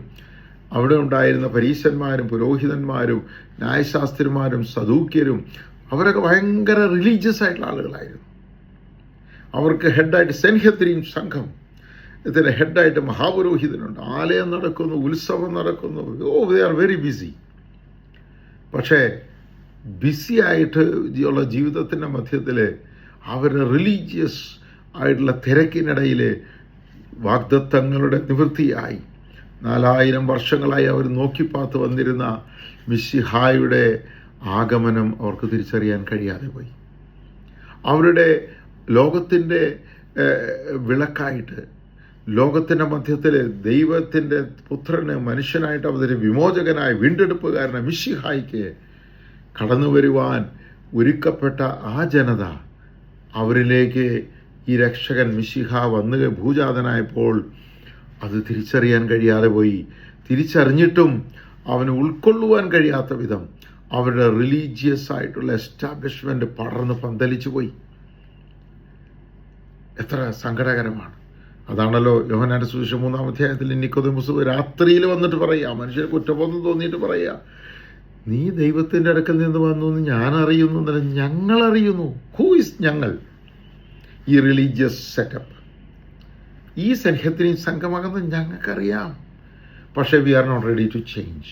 അവിടെ ഉണ്ടായിരുന്ന പരീശന്മാരും പുരോഹിതന്മാരും ന്യായശാസ്ത്രിമാരും സദൂക്യരും അവരൊക്കെ ഭയങ്കര റിലീജിയസ് ആയിട്ടുള്ള ആളുകളായിരുന്നു. അവർക്ക് ഹെഡായിട്ട് സെൻഹദ്രീൻ സംഘം, ഇതിൻ്റെ ഹെഡായിട്ട് മഹാപുരോഹിതനുണ്ട്. ആലയം നടക്കുന്നു, ഉത്സവം നടക്കുന്നു. They are very BC. പക്ഷേ ബിസി ആയിട്ട് ഉള്ള ജീവിതത്തിൻ്റെ മധ്യത്തിൽ അവരുടെ റിലീജിയസ് ആയിട്ടുള്ള തിരക്കിനിടയിൽ വാഗ്ദത്തങ്ങളുടെ നിവൃത്തിയായി 4000 വർഷങ്ങളായി അവർ നോക്കിപ്പാത്ത് വന്നിരുന്ന മിശിഹായുടെ ആഗമനം അവർക്ക് തിരിച്ചറിയാൻ കഴിയാതെ പോയി. അവരുടെ ലോകത്തിൻ്റെ വിളക്കായിട്ട്, ലോകത്തിൻ്റെ മധ്യത്തിൽ ദൈവത്തിൻ്റെ പുത്രന് മനുഷ്യനായിട്ട് അവതരി വിമോചകനായ വീണ്ടെടുപ്പുകാരനെ മിശിഹായിക്ക് കടന്നു വരുവാൻ ഒരുക്കപ്പെട്ട ആ ജനത, അവരിലേക്ക് ഈ രക്ഷകൻ മിശിഹ വന്ന് ഭൂജാതനായപ്പോൾ അത് തിരിച്ചറിയാൻ കഴിയാതെ പോയി. തിരിച്ചറിഞ്ഞിട്ടും അവന് ഉൾക്കൊള്ളുവാൻ കഴിയാത്ത വിധം അവരുടെ റിലീജിയസ് ആയിട്ടുള്ള എസ്റ്റാബ്ലിഷ്മെൻറ്റ് പടർന്ന് പന്തലിച്ചു പോയി. എത്ര സങ്കടകരമാണ്. അതാണല്ലോ യോഹന്നാന്റെ സുവിശേഷം 3-ാം അധ്യായത്തിൽ നിക്കോദെമോസ് രാത്രിയിൽ വന്നിട്ട് പറയുക, മനുഷ്യർ കുറ്റബോധം തോന്നിയിട്ട് പറയുക, നീ ദൈവത്തിൻ്റെ അടുക്കൽ നിന്ന് വന്നു എന്ന് ഞാൻ അറിയുന്നു എന്നല്ല, ഞങ്ങൾ അറിയുന്നു. ഹൂ ഇസ് ഞങ്ങൾ? ഈ റിലീജിയസ് സെറ്റപ്പ്, ഈ സെൻഹദ്രീൻ സംഘമാകുന്നത് ഞങ്ങൾക്കറിയാം. പക്ഷേ we are not ready to change,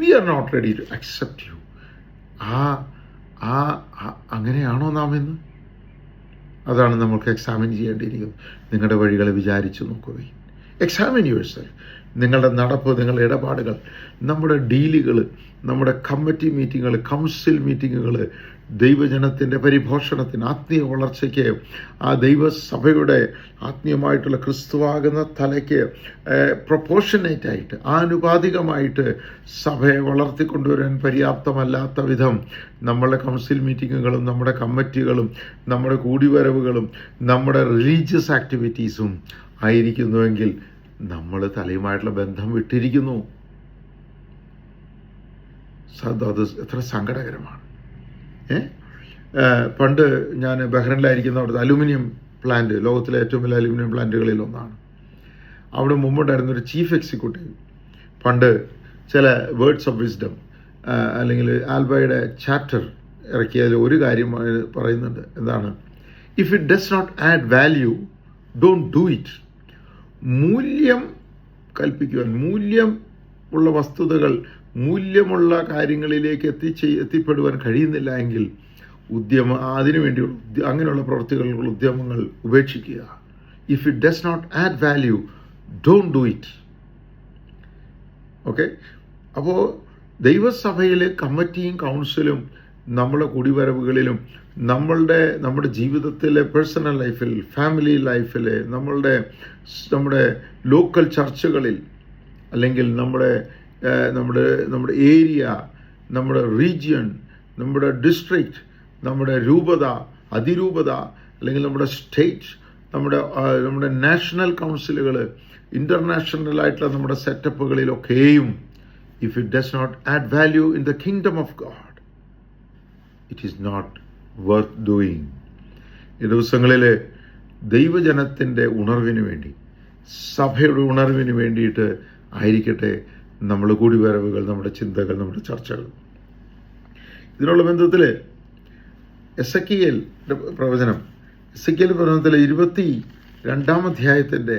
we are not ready to accept you. അങ്ങനെയാണോ നാം എന്ന്? അതാണ് നമുക്ക് എക്സാമിൻ ചെയ്യേണ്ടിയിരിക്കുന്നത്. നിങ്ങളുടെ വഴികളെ വിചാരിച്ചു നോക്കുകയും എക്സാമിൻ യുവർ സെൽഫ്. നിങ്ങളുടെ നടപ്പ്, നിങ്ങളുടെ ഇടപാടുകൾ, നമ്മുടെ ഡീലുകൾ, നമ്മുടെ കമ്മിറ്റി മീറ്റിങ്ങുകൾ, കൗൺസിൽ മീറ്റിങ്ങുകൾ ദൈവജനത്തിൻ്റെ പരിപോഷണത്തിന്, ആത്മീയ വളർച്ചയ്ക്ക്, ആ ദൈവസഭയുടെ ആത്മീയമായിട്ടുള്ള ക്രിസ്തുവാകുന്ന തലയ്ക്ക് പ്രൊപ്പോർഷനേറ്റായിട്ട്, ആനുപാതികമായിട്ട് സഭയെ വളർത്തിക്കൊണ്ടുവരാൻ പര്യാപ്തമല്ലാത്ത വിധം നമ്മളുടെ കൗൺസിൽ മീറ്റിങ്ങുകളും നമ്മുടെ കമ്മിറ്റികളും നമ്മുടെ കൂടിവരവുകളും നമ്മുടെ റിലീജിയസ് ആക്ടിവിറ്റീസും ആയിരിക്കുന്നുവെങ്കിൽ നമ്മൾ തലയുമായിട്ടുള്ള ബന്ധം വിട്ടിരിക്കുന്നു. അത് എത്ര സങ്കടകരമാണ്. പണ്ട് ഞാൻ ബഹ്റൈനിലായിരിക്കുന്ന അവിടുത്തെ അലുമിനിയം പ്ലാന്റ്, ലോകത്തിലെ ഏറ്റവും വലിയ അലുമിനിയം പ്ലാന്റുകളിൽ ഒന്നാണ്. അവിടെ മുമ്പുണ്ടായിരുന്നൊരു ചീഫ് എക്സിക്യൂട്ടീവ് പണ്ട് ചില വേർഡ്സ് ഓഫ് വിസ്ഡം അല്ലെങ്കിൽ ആൽബയുടെ ചാപ്റ്റർ ഇറക്കിയതിൽ ഒരു കാര്യം പറയുന്നുണ്ട്. എന്താണ്? If it does not add value, don't do it. മൂല്യം കൽപ്പിക്കുവാൻ, മൂല്യം ഉള്ള വസ്തുതകൾ, മൂല്യമുള്ള കാര്യങ്ങളിലേക്ക് എത്തിപ്പെടുവാൻ കഴിയുന്നില്ല എങ്കിൽ അതിനുവേണ്ടിയുള്ള അങ്ങനെയുള്ള പ്രവൃത്തികളുള്ള ഉദ്യമങ്ങൾ ഉപേക്ഷിക്കുക. If it does not add value, don't do it. Okay. അപ്പോൾ ദൈവസഭയിലെ കമ്മിറ്റിയും കൗൺസിലും നമ്മുടെ കുടിവരവുകളിലും നമ്മുടെ ജീവിതത്തിലെ പേഴ്സണൽ ലൈഫിൽ, ഫാമിലി ലൈഫിൽ, നമ്മുടെ ലോക്കൽ ചർച്ചുകളിൽ, അല്ലെങ്കിൽ നമ്മുടെ ഏരിയ, നമ്മുടെ റീജിയൻ, നമ്മുടെ ഡിസ്ട്രിക്റ്റ്, നമ്മുടെ രൂപത, അതിരൂപത, അല്ലെങ്കിൽ നമ്മുടെ സ്റ്റേറ്റ്, നമ്മുടെ നാഷണൽ കൗൺസിലുകൾ, ഇൻ്റർനാഷണലായിട്ടുള്ള നമ്മുടെ സെറ്റപ്പുകളിലൊക്കെയും if it does not add value in the kingdom of God, it is not worth doing. ഈ ദിവസങ്ങളിൽ ദൈവജനത്തിൻ്റെ ഉണർവിന് വേണ്ടി, സഭയുടെ ഉണർവിന് വേണ്ടിയിട്ട് ആയിരിക്കട്ടെ നമ്മുടെ കൂടിവരവുകൾ, നമ്മുടെ ചിന്തകൾ, നമ്മുടെ ചർച്ചകൾ. ഇതിനുള്ള ബന്ധത്തിൽ എസെക്കിയേൽ പ്രവചനത്തിലെ 22-ാം അധ്യായത്തിൻ്റെ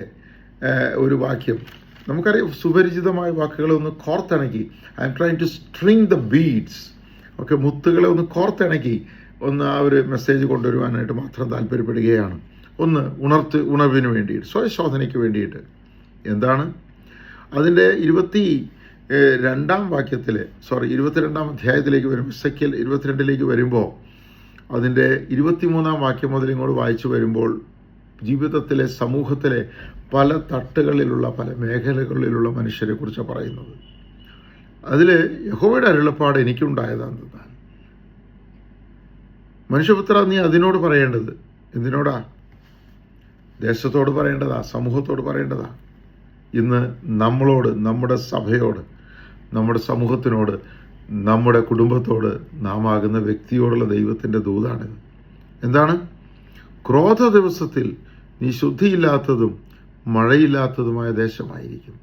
ഒരു വാക്യം നമുക്കറിയാം. സുപരിചിതമായ വാക്കുകളെ ഒന്ന് കോർത്തിണക്കി, I'm trying to string the beads, ഒക്കെ മുത്തുകളെ ഒന്ന് കോർത്തിണക്കി ഒന്ന് ആ ഒരു മെസ്സേജ് കൊണ്ടുവരുവാനായിട്ട് മാത്രം താല്പര്യപ്പെടുകയാണ്. ഒന്ന് ഉണർവിന് വേണ്ടിയിട്ട്, സ്വയശോധനയ്ക്ക് വേണ്ടിയിട്ട്. എന്താണ് അതിൻ്റെ 22-ാം അധ്യായത്തിലേക്ക് വരുമ്പോൾ, എസെക്കിയേൽ 22 വരുമ്പോൾ അതിൻ്റെ 23-ാം വാക്യം മുതൽ ഇങ്ങോട്ട് വായിച്ചു വരുമ്പോൾ ജീവിതത്തിലെ, സമൂഹത്തിലെ പല തട്ടുകളിലുള്ള, പല മേഖലകളിലുള്ള മനുഷ്യരെ കുറിച്ചാണ് പറയുന്നത്. അതിൽ യഹോവയുടെ അരുളപ്പാട് എനിക്കുണ്ടായതാണ്. മനുഷ്യപുത്ര, നീ അതിനോട് പറയേണ്ടത് എന്തിനോടാ? ദേശത്തോട് പറയേണ്ടതാ, സമൂഹത്തോട് പറയേണ്ടതാ. ഇന്ന് നമ്മളോട്, നമ്മുടെ സഭയോട്, നമ്മുടെ സമൂഹത്തിനോട്, നമ്മുടെ കുടുംബത്തോട്, നാം ആകുന്ന വ്യക്തിയോടുള്ള ദൈവത്തിൻ്റെ ദൂതാണിത്. എന്താണ്? ക്രോധ ദിവസത്തിൽ നീ ശുദ്ധിയില്ലാത്തതും മഴയില്ലാത്തതുമായ ദേശമായിരിക്കും.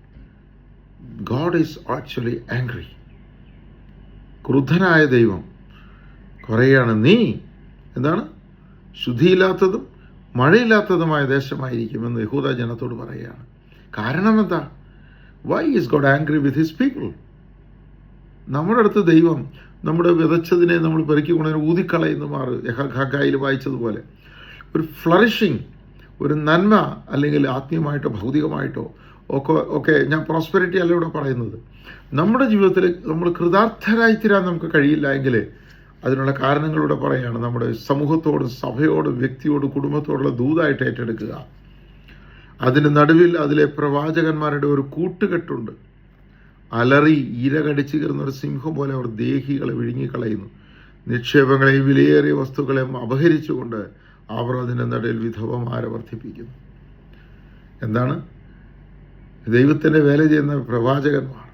God is actually angry. ക്രുദ്ധനായ ദൈവം പറയുകയാണ്, നീ എന്താണ്? ശുദ്ധിയില്ലാത്തതും മഴയില്ലാത്തതുമായ ദേശമായിരിക്കുമെന്ന് യഹൂദ ജനത്തോട് പറയുകയാണ്. കാരണം എന്താ? Why is God angry with his people? നമ്മുടെ അടുത്ത് ദൈവം നമ്മുടെ വിതച്ചതിനെ നമ്മൾ പെറുക്കി കൊണ്ടതിനെ ഊതിക്കളയുന്നു. ഹഗ്ഗായിൽ വായിച്ചതുപോലെ ഒരു ഫ്ലറിഷിങ്, ഒരു നന്മ, അല്ലെങ്കിൽ ആത്മീയമായിട്ടോ ഭൗതികമായിട്ടോ ഒക്കെ ഞാൻ പ്രോസ്പെരിറ്റി അല്ല ഇവിടെ പറയുന്നത്. നമ്മുടെ ജീവിതത്തിൽ നമ്മൾ കൃതാർത്ഥരായിത്തീരാൻ നമുക്ക് കഴിയില്ല എങ്കിൽ അതിനുള്ള കാരണങ്ങളിലൂടെ പറയുകയാണ്. നമ്മുടെ സമൂഹത്തോട്, സഭയോട്, വ്യക്തിയോട്, കുടുംബത്തോടുള്ള ദൂതായിട്ട് ഏറ്റെടുക്കുക. അതിന് നടുവിൽ അതിലെ പ്രവാചകന്മാരുടെ ഒരു കൂട്ടുകെട്ടുണ്ട്. അലറി ഇര കടിച്ചു കയറുന്ന ഒരു സിംഹം പോലെ അവർ ദേഹികളെ വിഴുങ്ങിക്കളയുന്നു. നിക്ഷേപങ്ങളെയും വിലയേറിയ വസ്തുക്കളെയും അപഹരിച്ചുകൊണ്ട് അവർ അതിൻ്റെ നടുവിൽ വിധവമാരെ വർദ്ധിപ്പിക്കുന്നു. എന്താണ്? ദൈവത്തിൻ്റെ വേല ചെയ്യുന്ന പ്രവാചകന്മാർ,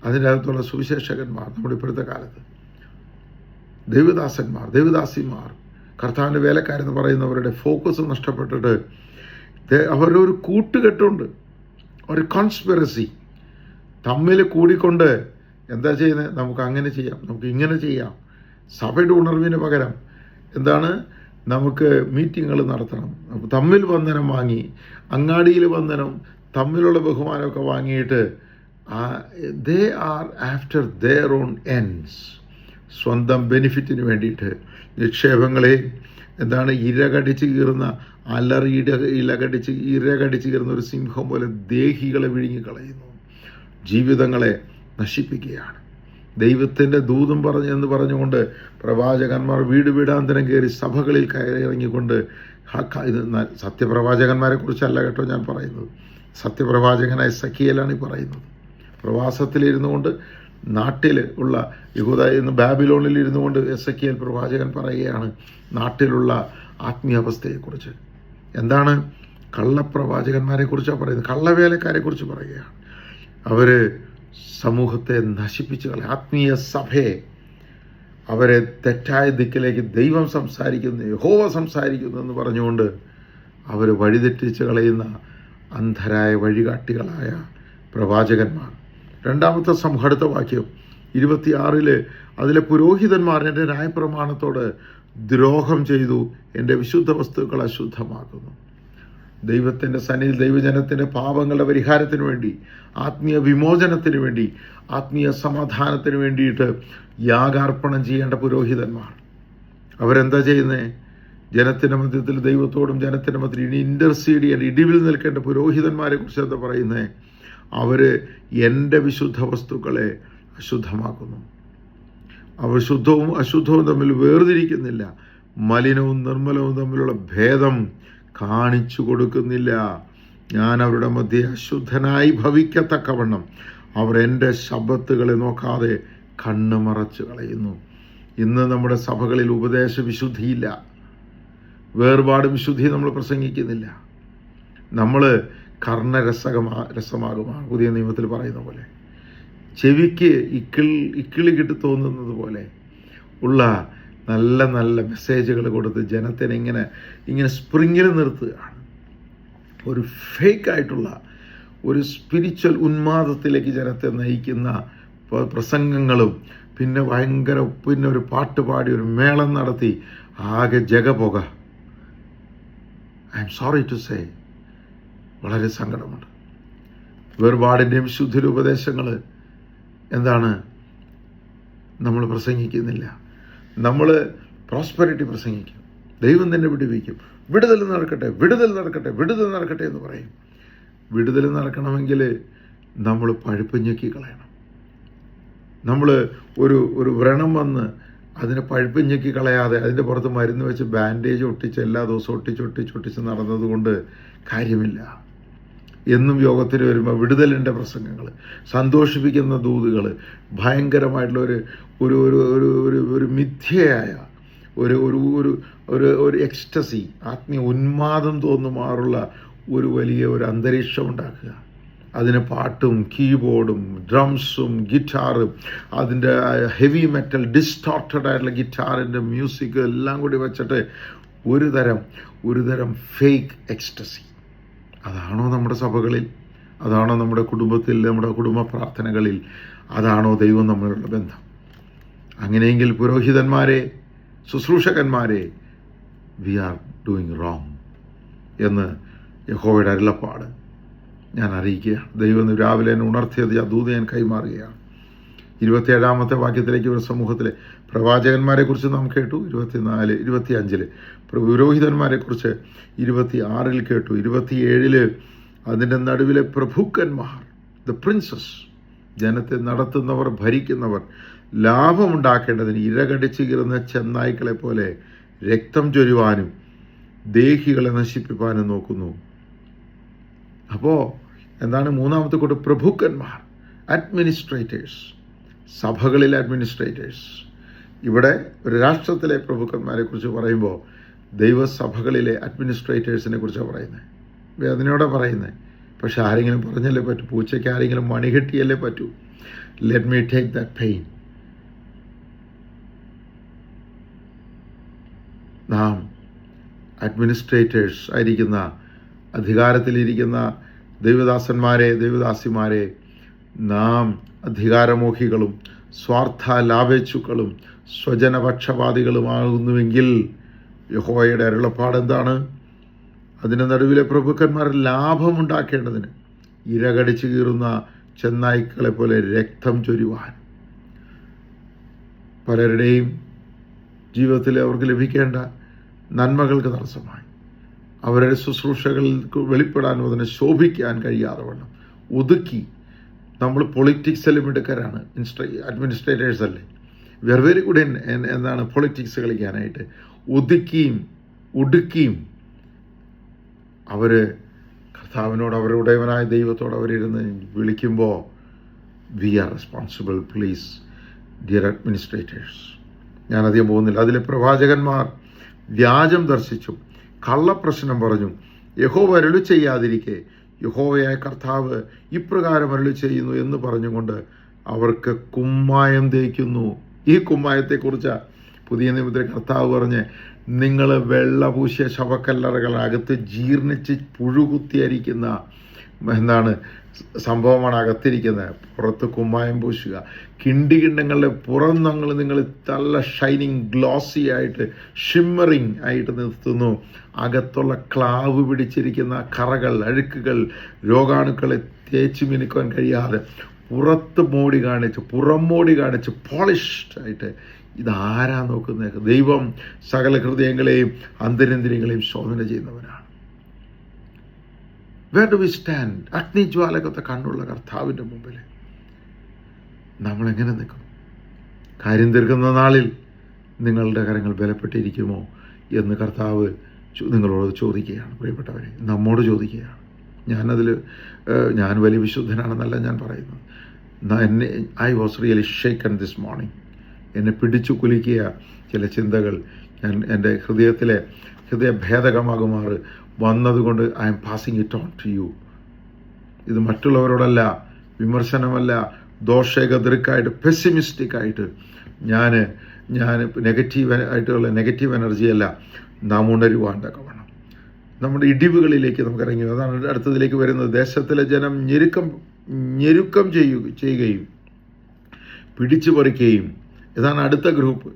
അതിൻ്റെ അകത്തുള്ള സുവിശേഷകന്മാർ, നമ്മുടെ ഇപ്പോഴത്തെ കാലത്ത് ദൈവദാസന്മാർ, ദൈവദാസിമാർ, കർത്താവിൻ്റെ വേലക്കാരെന്ന് പറയുന്നവരുടെ ഫോക്കസ് നഷ്ടപ്പെട്ടിട്ട് അവരുടെ ഒരു കൂട്ടുകെട്ടുണ്ട്, ഒരു കോൺസ്പിറസി. തമ്മിൽ കൂടിക്കൊണ്ട് എന്താ ചെയ്യുന്നത്? നമുക്ക് അങ്ങനെ ചെയ്യാം, നമുക്ക് ഇങ്ങനെ ചെയ്യാം. സഭയുടെ ഉണർവിന് പകരം എന്താണ്? നമുക്ക് മീറ്റിങ്ങുകൾ നടത്തണം, തമ്മിൽ വന്ദനം വാങ്ങി, അങ്ങാടിയിൽ വന്ദനം, തമ്മിലുള്ള ബഹുമാനമൊക്കെ വാങ്ങിയിട്ട് they are after their own ends. സ്വന്തം ബെനിഫിറ്റിന് വേണ്ടിയിട്ട് നിക്ഷേപങ്ങളെ എന്താണ്? ഇരകടിച്ച് കീറുന്ന, ഇരകടിച്ച് കീറുന്ന ഒരു സിംഹം പോലെ ദേഹികളെ വിഴുങ്ങിക്കളയുന്നു. ജീവിതങ്ങളെ നശിപ്പിക്കുകയാണ്. ദൈവത്തിൻ്റെ ദൂതും എന്ന് പറഞ്ഞുകൊണ്ട് പ്രവാചകന്മാർ വീട് വീടാന്തരം കയറി സഭകളിൽ കയറി ഇറങ്ങിക്കൊണ്ട്, ഇത് സത്യപ്രവാചകന്മാരെ കുറിച്ചല്ല കേട്ടോ ഞാൻ പറയുന്നത്. സത്യപ്രവാചകനായ എസെക്കിയേലാണ് ഈ പറയുന്നത്. പ്രവാസത്തിലിരുന്നു കൊണ്ട്, നാട്ടിൽ ഉള്ള യഹൂദ എന്ന് ബാബിലോണിൽ ഇരുന്നു കൊണ്ട് എസെക്കിയേൽ പ്രവാചകൻ പറയുകയാണ് നാട്ടിലുള്ള ആത്മീയാവസ്ഥയെക്കുറിച്ച്. എന്താണ്? കള്ളപ്രവാചകന്മാരെ കുറിച്ചാണ് പറയുന്നത്, കള്ളവേലക്കാരെ കുറിച്ച് പറയുകയാണ്. അവർ സമൂഹത്തെ നശിപ്പിച്ച് കളയും, ആത്മീയ സഭയെ. അവരെ തെറ്റായ ദിക്കിലേക്ക് ദൈവം സംസാരിക്കുന്നു, യഹോവ സംസാരിക്കുന്നു എന്ന് പറഞ്ഞുകൊണ്ട് അവർ വഴിതെറ്റിച്ച് കളയുന്ന അന്ധരായ വഴികാട്ടികളായ പ്രവാചകന്മാർ. രണ്ടാമത്തെ അടുത്ത വാക്യം 26 അതിലെ പുരോഹിതന്മാർ എൻ്റെ ന്യായപ്രമാണത്തോട് ദ്രോഹം ചെയ്തു, എൻ്റെ വിശുദ്ധ വസ്തുക്കൾ അശുദ്ധമാക്കുന്നു. ദൈവത്തിൻ്റെ സന്നിധിയിൽ ദൈവജനത്തിൻ്റെ പാപങ്ങളുടെ പരിഹാരത്തിന് വേണ്ടി, ആത്മീയ വിമോചനത്തിന് വേണ്ടി, ആത്മീയ സമാധാനത്തിന് വേണ്ടിയിട്ട് യാഗാർപ്പണം ചെയ്യേണ്ട പുരോഹിതന്മാർ അവരെന്താ ചെയ്യുന്നത്? ജനത്തിൻ്റെ മധ്യത്തിൽ ദൈവത്തോടും ജനത്തിൻ്റെ മധ്യത്തിൽ ഇൻ്റർസീഡ് ചെയ്യേണ്ട, ഇടിവിൽ നിൽക്കേണ്ട പുരോഹിതന്മാരെ കുറിച്ച് എന്താ പറയുന്നത്? അവർ എൻ്റെ വിശുദ്ധ വസ്തുക്കളെ അശുദ്ധമാക്കുന്നു. അവർ ശുദ്ധവും അശുദ്ധവും തമ്മിൽ വേർതിരിക്കുന്നില്ല, മലിനവും നിർമ്മലവും തമ്മിലുള്ള ഭേദം കാണിച്ചു കൊടുക്കുന്നില്ല. ഞാൻ അവരുടെ മധ്യേ അശുദ്ധനായി ഭവിക്കത്തക്കവണ്ണം അവർ എൻ്റെ ശബ്ബത്തുകളെ നോക്കാതെ കണ്ണ് മറച്ചു കളയുന്നു. ഇന്ന് നമ്മുടെ സഭകളിൽ ഉപദേശ വിശുദ്ധിയില്ല, വേർപാട് വിശുദ്ധി നമ്മൾ പ്രസംഗിക്കുന്നില്ല. നമ്മൾ രസമാകുമാണ് പുതിയ നിയമത്തിൽ പറയുന്ന പോലെ, ചെവിക്ക് ഇക്കിളി കിട്ടി തോന്നുന്നത് പോലെ ഉള്ള നല്ല നല്ല മെസ്സേജുകൾ കൊടുത്ത് ജനത്തിനെ ഇങ്ങനെ സ്പ്രിങ്ങിൽ നിർത്തുകയാണ്. ഒരു ഫേക്കായിട്ടുള്ള ഒരു സ്പിരിച്വൽ ഉന്മാദത്തിലേക്ക് ജനത്തെ നയിക്കുന്ന പ്രസംഗങ്ങളും, പിന്നെ ഒരു പാട്ട് പാടി ഒരു മേളം നടത്തി ആകെ ജഗപുക. I'm sorry to say, വളരെ സങ്കടമുണ്ട്. വേർപാടിൻ്റെയും ശുദ്ധിയുടെ ഉപദേശങ്ങൾ എന്താണ്? നമ്മൾ പ്രസംഗിക്കുന്നില്ല. നമ്മൾ പ്രോസ്പെരിറ്റി പ്രസംഗിക്കും. ദൈവം തന്നെ വിടുവിക്കും. വിടുതൽ നടക്കട്ടെ, വിടുതൽ നടക്കട്ടെ, വിടുതൽ നടക്കട്ടെ എന്ന് പറയും. വിടുതൽ നടക്കണമെങ്കിൽ നമ്മൾ പഴുപ്പ് ഞെക്കി കളയണം. നമ്മൾ ഒരു വ്രണം വന്ന് അതിനെ പഴുപ്പ് ഞെക്കി കളയാതെ അതിൻ്റെ പുറത്ത് മരുന്ന് വെച്ച് ബാൻഡേജ് ഒട്ടിച്ച് എല്ലാ ദിവസവും ഒട്ടിച്ച് നടന്നതുകൊണ്ട് കാര്യമില്ല. എന്നും യോഗത്തിന് വരുമ്പോൾ വിടുതലിൻ്റെ പ്രസംഗങ്ങൾ, സന്തോഷിപ്പിക്കുന്ന ദൂതുകൾ, ഭയങ്കരമായിട്ടുള്ള ഒരു മിഥ്യയായ ഒരു എക്സ്റ്റസി, ആത്മീയ ഉന്മാദം തോന്നുമാറുള്ള വലിയ അന്തരീക്ഷം ഉണ്ടാക്കുക. അതിന് പാട്ടും കീബോർഡും ഡ്രംസും ഗിറ്റാറും അതിൻ്റെ ഹെവി മെറ്റൽ ഡിസ്റ്റോർട്ടഡ് ആയിട്ടുള്ള ഗിറ്റാറിൻ്റെ മ്യൂസിക് എല്ലാം കൂടി വെച്ചിട്ട് ഒരു തരം ഫേക്ക് എക്സ്റ്റസി. അതാണോ നമ്മുടെ സഭകളിൽ? അതാണോ നമ്മുടെ കുടുംബത്തിൽ, നമ്മുടെ കുടുംബ പ്രാർത്ഥനകളിൽ? അതാണോ ദൈവം തമ്മിലുള്ള ബന്ധം? അങ്ങനെയെങ്കിൽ പുരോഹിതന്മാരെ, ശുശ്രൂഷകന്മാരെ, വി ആർ ഡൂയിങ് റോങ് എന്ന് യഹോവയുടെ അരുളപ്പാട് ഞാൻ അറിയിക്കുകയാണ്. ദൈവം രാവിലെ എന്നെ ഉണർത്തിയത് ആ ദൂത് ഞാൻ കൈമാറുകയാണ്. 27-ാമത്തെ വാക്യത്തിലേക്ക് ഒരു സമൂഹത്തിലെ പ്രവാചകന്മാരെ കുറിച്ച് നാം കേട്ടു. 24, 25 പുരോഹിതന്മാരെ കുറിച്ച് 26 കേട്ടു. 27 അതിൻ്റെ നടുവിലെ പ്രഭുക്കന്മാർ, ദ പ്രിൻസസ്, ജനത്തെ നടത്തുന്നവർ, ഭരിക്കുന്നവർ, ലാഭമുണ്ടാക്കേണ്ടതിന് ഇരകടിച്ചു കീറുന്ന ചെന്നായ്ക്കളെ പോലെ രക്തം ചൊരിവാനും ദേഹികളെ നശിപ്പിക്കാനും നോക്കുന്നു. അപ്പോൾ എന്താണ് മൂന്നാമത്തെ കൂട്ട്? പ്രഭുക്കന്മാർ, അഡ്മിനിസ്ട്രേറ്റേഴ്സ്, സഭകളിലെ അഡ്മിനിസ്ട്രേറ്റേഴ്സ്. ഇവിടെ ഒരു രാഷ്ട്രത്തിലെ പ്രഭുക്കന്മാരെ കുറിച്ച് പറയുമ്പോൾ ദൈവസഭകളിലെ അഡ്മിനിസ്ട്രേറ്റേഴ്സിനെ കുറിച്ചാണ് പറയുന്നത്. അതിനോടെ പറയുന്നത്. പക്ഷെ ആരെങ്കിലും പറഞ്ഞല്ലേ പറ്റൂ. പൂച്ചയ്ക്ക് ആരെങ്കിലും മണികെട്ടിയല്ലേ പറ്റൂ. Let me take that pain. നാം അഡ്മിനിസ്ട്രേറ്റേഴ്സ് ആയിരിക്കുന്ന, അധികാരത്തിലിരിക്കുന്ന ദൈവദാസന്മാരെ, ദൈവദാസിമാരെ, നാം അധികാരമോഹികളും സ്വാർത്ഥ ലാഭേച്ഛുക്കളും സ്വജനപക്ഷപാതികളുമാകുന്നുവെങ്കിൽ യഹോവയുടെ അരുളപ്പാട് എന്താണ്? അതിൻ്റെ നടുവിലെ പ്രഭുക്കന്മാർ ലാഭമുണ്ടാക്കേണ്ടതിന് ഇരകടിച്ചു കീറുന്ന ചെന്നായ്ക്കളെ പോലെ രക്തം ചൊരിവാൻ. പലരുടെയും ജീവിതത്തിൽ അവർക്ക് ലഭിക്കേണ്ട നന്മകൾക്ക് തടസ്സമായി, അവരുടെ ശുശ്രൂഷകളിൽ വെളിപ്പെടാനും അതിനെ ശോഭിക്കാൻ കഴിയാതെ വണ്ണം ഒതുക്കി. നമ്മൾ പൊളിറ്റിക്സിലും എടുക്കാനാണ്, അഡ്മിനിസ്ട്രേറ്റേഴ്സ് അല്ലേ. വി ആർ വെരി ഗുഡ് എന്താണ് പൊളിറ്റിക്സ് കളിക്കാനായിട്ട്. ഒടുക്കിയും അവർ കർത്താവിനോട്, അവരുടേവനായ ദൈവത്തോട് അവരിരുന്ന് വിളിക്കുമ്പോൾ we are responsible. Please dear administrators. ഞാനധികം പോകുന്നില്ല. അതിലെ പ്രവാചകന്മാർ വ്യാജം ദർശിച്ചു, കള്ളപ്രശ്നം പറഞ്ഞു, യഹോവ അരുളി ചെയ്യാതിരിക്കെ യഹോവയായ കർത്താവ് ഇപ്രകാരം അരുളി ചെയ്യുന്നു എന്ന് പറഞ്ഞുകൊണ്ട് അവർക്ക് കുമ്മായം തേക്കുന്നു. ഈ കുമ്മായത്തെക്കുറിച്ച് പുതിയ നിയമത്തിലെ കർത്താവ് പറഞ്ഞ്, നിങ്ങൾ വെള്ളപൂശിയ ശവക്കല്ലറകളകത്ത് ജീർണിച്ച് പുഴുകുത്തിയരിക്കുന്ന സംഭവമാണ് അകത്തിരിക്കുന്നത്. പുറത്ത് കുമ്മായം പൂശുക. കിണ്ടികിണ്ടങ്ങളുടെ പുറം നിങ്ങൾ നല്ല ഷൈനിങ്, ഗ്ലോസി ആയിട്ട്, ഷിമ്മറിങ് ആയിട്ട് നിർത്തുന്നു. അകത്തുള്ള ക്ലാവ് പിടിച്ചിരിക്കുന്ന കറകൾ, അഴുക്കുകൾ, രോഗാണുക്കളെ തേച്ച് മിനുക്കാൻ കഴിയാതെ പുറം മോടി കാണിച്ച് പോളിഷ്ഡ് ആയിട്ട്. ഇതാരാ നോക്കുന്നത്? ദൈവം സകല ഹൃദയങ്ങളെയും അന്തരേന്ദ്രിയങ്ങളെയും ശോധന ചെയ്യുന്നവനാണ്. Where do we stand? അഗ്നിജ്വാലകത്തെ കണ്ണുള്ള കർത്താവിൻ്റെ മുമ്പിൽ നമ്മളെങ്ങനെ നിൽക്കും? കാര്യം തീർക്കുന്ന നാളിൽ നിങ്ങളുടെ കരങ്ങൾ ബലപ്പെട്ടിരിക്കുമോ എന്ന് കർത്താവ് നിങ്ങളോട് ചോദിക്കുകയാണ്. പ്രിയപ്പെട്ടവരെ, നമ്മോട് ചോദിക്കുകയാണ്. ഞാൻ വലിയ വിശുദ്ധനാണെന്നല്ല ഞാൻ പറയുന്നത്. I was really shaken this morning. എന്നെ പിടിച്ചു കുലുക്കിയ ചില ചിന്തകൾ എൻ്റെ ഹൃദയഭേദകമാകുമാറ് വന്നതുകൊണ്ട് I'm passing it on to you. ഇത് മറ്റുള്ളവരോടല്ല, വിമർശനമല്ല, ദോഷകദൃക്കായിട്ട്, പെസിമിസ്റ്റിക്കായിട്ട് ഞാൻ നെഗറ്റീവ് എനർജിയല്ല. നാം ഉണരുവാൻ തക്കവണ്ണം നമ്മുടെ ഇടിവുകളിലേക്ക് നമുക്ക് ഇറങ്ങി. അതാണ് അടുത്തതിലേക്ക് വരുന്നത്. ദേശത്തിലെ ജനം ഞെരുക്കം ചെയ്യുകയും പിടിച്ചു പറിക്കുകയും. ഇതാണ് അടുത്ത ഗ്രൂപ്പ്.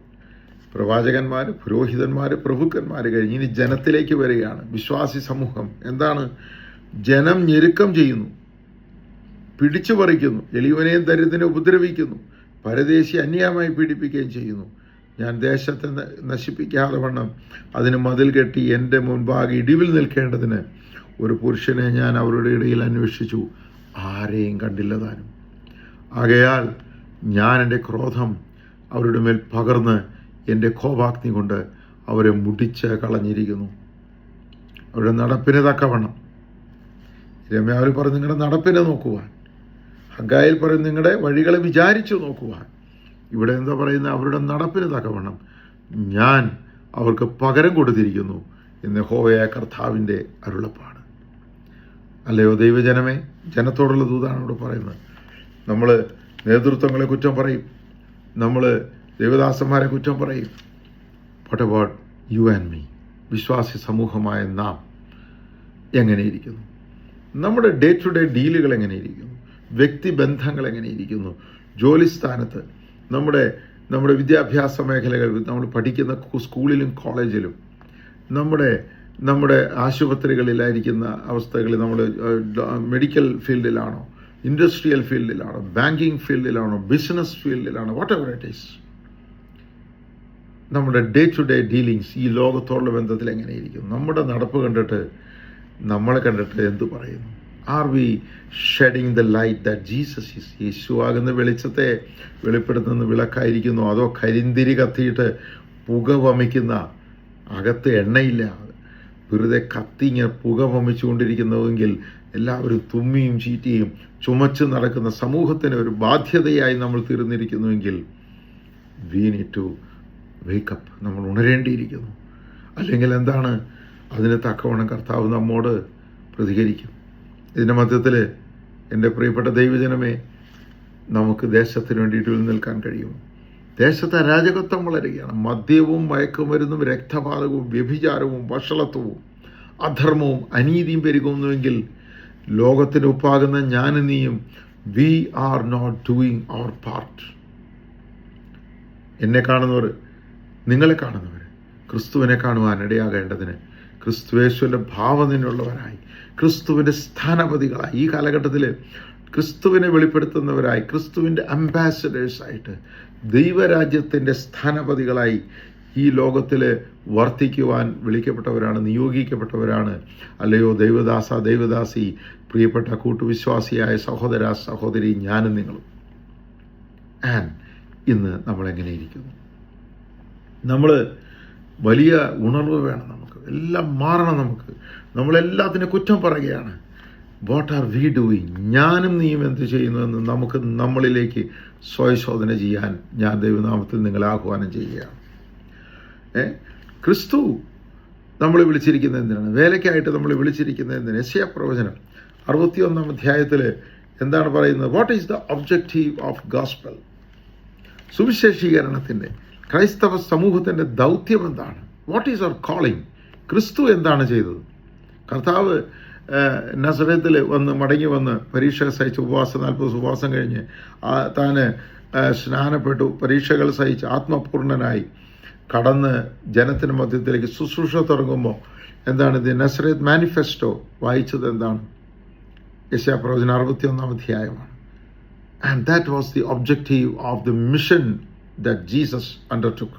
പ്രവാചകന്മാർ, പുരോഹിതന്മാർ, പ്രഭുക്കന്മാർ കഴിഞ്ഞ് ഇനി ജനത്തിലേക്ക് വരികയാണ്. വിശ്വാസി സമൂഹം എന്താണ്? ജനം ഞെരുക്കം ചെയ്യുന്നു, പിടിച്ചു പറിക്കുന്നു, എളിയവനെയും ദരിദ്രനെ ഉപദ്രവിക്കുന്നു, പരദേശി അന്യായമായി പീഡിപ്പിക്കുകയും ചെയ്യുന്നു. ഞാൻ ദേശത്തെ നശിപ്പിക്കാതെ വണ്ണം അതിന് മതിൽ കെട്ടി എൻ്റെ മുൻപാകെ ഇടിവിൽ നിൽക്കേണ്ടതിന് ഒരു പുരുഷനെ ഞാൻ അവരുടെ ഇടയിൽ അന്വേഷിച്ചു, ആരെയും കണ്ടില്ല താനും. ആകയാൽ ഞാൻ എൻ്റെ ക്രോധം അവരുടെ മേൽ പകർന്ന് എൻ്റെ കോപാഗ്നി കൊണ്ട് അവരെ മുടിച്ച് കളഞ്ഞിരിക്കുന്നു. അവരുടെ നടപ്പിന് തക്കവണ്ണം. യിരെമ്യാവിൽ പറയും നിങ്ങളുടെ നടപ്പിനെ നോക്കുവാൻ. ഹഗ്ഗായിൽ പറയും നിങ്ങളുടെ വഴികളെ വിചാരിച്ചു നോക്കുവാൻ. ഇവിടെ എന്താ പറയുന്നത്? അവരുടെ നടപ്പിന് തക്കവണ്ണം ഞാൻ അവർക്ക് പകരം കൊടുത്തിരിക്കുന്നു എന്ന് യഹോവയായ കർത്താവിൻ്റെ അരുളപ്പാട്. അല്ലയോ ദൈവജനമേ, ജനത്തോടുള്ള ദൂതാണ് ഇവിടെ പറയുന്നത്. നമ്മൾ നേതൃത്വങ്ങളെ കുറ്റം പറയും, നമ്മൾ ദൈവദാസന്മാരെ കുറ്റം പറയും. What about you and me? വിശ്വാസി സമൂഹമായ നാം എങ്ങനെയിരിക്കുന്നു? നമ്മുടെ ഡേ ടു ഡേ ഡീലുകൾ എങ്ങനെയിരിക്കുന്നു? വ്യക്തിബന്ധങ്ങൾ എങ്ങനെയിരിക്കുന്നു? ജോലിസ്ഥാനത്ത് നമ്മുടെ വിദ്യാഭ്യാസ മേഖലകളിൽ, നമ്മൾ പഠിക്കുന്ന സ്കൂളിലും കോളേജിലും, നമ്മുടെ ആശുപത്രികളിലായിരിക്കുന്ന അവസ്ഥകളിൽ, നമ്മൾ മെഡിക്കൽ ഫീൽഡിലാണോ, ഇൻഡസ്ട്രിയൽ ഫീൽഡിലാണോ, ബാങ്കിങ് ഫീൽഡിലാണോ, ബിസിനസ് ഫീൽഡിലാണോ, വാട്ട് എവർ ഇറ്റ് ഈസ്, നമ്മുടെ ഡേ ടു ഡേ ഡീലിങ്സ് ഈ ലോകത്തോടുള്ള ബന്ധത്തിൽ എങ്ങനെയിരിക്കും? നമ്മുടെ നടപ്പ് കണ്ടിട്ട്, നമ്മളെ കണ്ടിട്ട് എന്തു പറയുന്നു? Are we shedding the light that Jesus is? യേശുവാകുന്ന വെളിച്ചത്തെ വെളിപ്പെടുത്തുന്ന വിളക്കായിരിക്കുന്നു, അതോ കരിന്തിരി കത്തിയിട്ട് പുക വമിക്കുന്ന, അകത്ത് എണ്ണയില്ലാതെ വെറുതെ കത്തിങ്ങ പുക വമിച്ചുകൊണ്ടിരിക്കുന്നതെങ്കിൽ എല്ലാവരും തുമ്മിയും ചീറ്റിയും ചുമച്ച് നടക്കുന്ന സമൂഹത്തിന് ഒരു ബാധ്യതയായി നമ്മൾ തീർന്നിരിക്കുന്നുവെങ്കിൽ വി നീഡ് ടു വേക്കപ്പ്. നമ്മൾ ഉണരേണ്ടിയിരിക്കുന്നു. അല്ലെങ്കിൽ എന്താണ്? അതിന് തക്കവണ്ണം കർത്താവ് നമ്മോട് പ്രതികരിക്കും. ഇതിൻ്റെ മധ്യത്തിൽ എൻ്റെ പ്രിയപ്പെട്ട ദൈവജനമേ, നമുക്ക് ദേശത്തിന് വേണ്ടിയിട്ട് നിൽക്കാൻ കഴിയുമോ? ദേശത്ത് അരാജകത്വം വളരുകയാണ്. മദ്യവും മയക്കുമരുന്നും രക്തപാതകവും വ്യഭിചാരവും വഷളത്വവും അധർമ്മവും അനീതിയും പെരുകുന്നുവെങ്കിൽ ലോകത്തിന് ഒപ്പാകുന്ന ഞാനും നീയും we are not doing our part. എന്നെ കാണുന്നവർ, നിങ്ങളെ കാണുന്നവർ ക്രിസ്തുവിനെ കാണുവാൻ ഇടയാകേണ്ടതിന് ക്രിസ്തുയേശുവിൻ്റെ ഭാവനയുള്ളവരായി, ക്രിസ്തുവിൻ്റെ സ്ഥാനപതികളായി, ഈ കാലഘട്ടത്തിൽ ക്രിസ്തുവിനെ വെളിപ്പെടുത്തുന്നവരായി, ക്രിസ്തുവിൻ്റെ അംബാസഡേഴ്സായിട്ട്, ദൈവരാജ്യത്തിൻ്റെ സ്ഥാനപതികളായി ഈ ലോകത്തിൽ വർത്തിക്കുവാൻ വിളിക്കപ്പെട്ടവരാണ്, നിയോഗിക്കപ്പെട്ടവരാണ്. അല്ലയോ ദൈവദാസ, ദൈവദാസി, പ്രിയപ്പെട്ട കൂട്ടുവിശ്വാസിയായ സഹോദര, സഹോദരി, ഞാനും നിങ്ങളും. ആൻഡ് ഇന്ന് നമ്മളെങ്ങനെയിരിക്കുന്നു? നമ്മൾ വലിയ ഉണർവ് വേണം. നമുക്ക് എല്ലാം മാറണം. നമ്മളെല്ലാത്തിനെ കുറ്റം പറയുകയാണ്. What are V doing? ഞാനും നീയും എന്ത് ചെയ്യുന്നുവെന്ന് നമുക്ക് നമ്മളിലേക്ക് സ്വയശോധന ചെയ്യാൻ ഞാൻ ദൈവനാമത്തിൽ നിങ്ങളെ ആഹ്വാനം ചെയ്യുകയാണ്. ക്രിസ്തു നമ്മളെ വിളിച്ചിരിക്കുന്നത് എന്തിനാണ്? വേലയ്ക്കായിട്ട് നമ്മളെ വിളിച്ചിരിക്കുന്നത് എന്തിനാണ്? യെശയ്യാ പ്രവചനം 61 അധ്യായത്തിൽ എന്താണ് പറയുന്നത്? What is the objective of gospel? സുവിശേഷീകരണത്തിൻ്റെ, ക്രൈസ്തവ സമൂഹത്തിൻ്റെ ദൗത്യം എന്താണ്? What is our calling? ക്രിസ്തു എന്താണ് ചെയ്തത്? കർത്താവ് നസറേത്തിൽ മടങ്ങി വന്ന് പരീക്ഷ സഹിച്ച് 40 ഉപവാസം കഴിഞ്ഞ് താന് സ്നാനപ്പെട്ടു, പരീക്ഷകൾ സഹിച്ച് ആത്മപൂർണനായി കടന്ന് ജനത്തിൻ്റെ മധ്യത്തിലേക്ക് ശുശ്രൂഷ തുടങ്ങുമ്പോൾ എന്താണ് ഇത്? നസറേത്ത് മാനിഫെസ്റ്റോ വായിച്ചത് എന്താണ്? യെശയ്യാ പ്രവചനം 61 അധ്യായമാണ്. And that was the objective of the mission that Jesus undertook.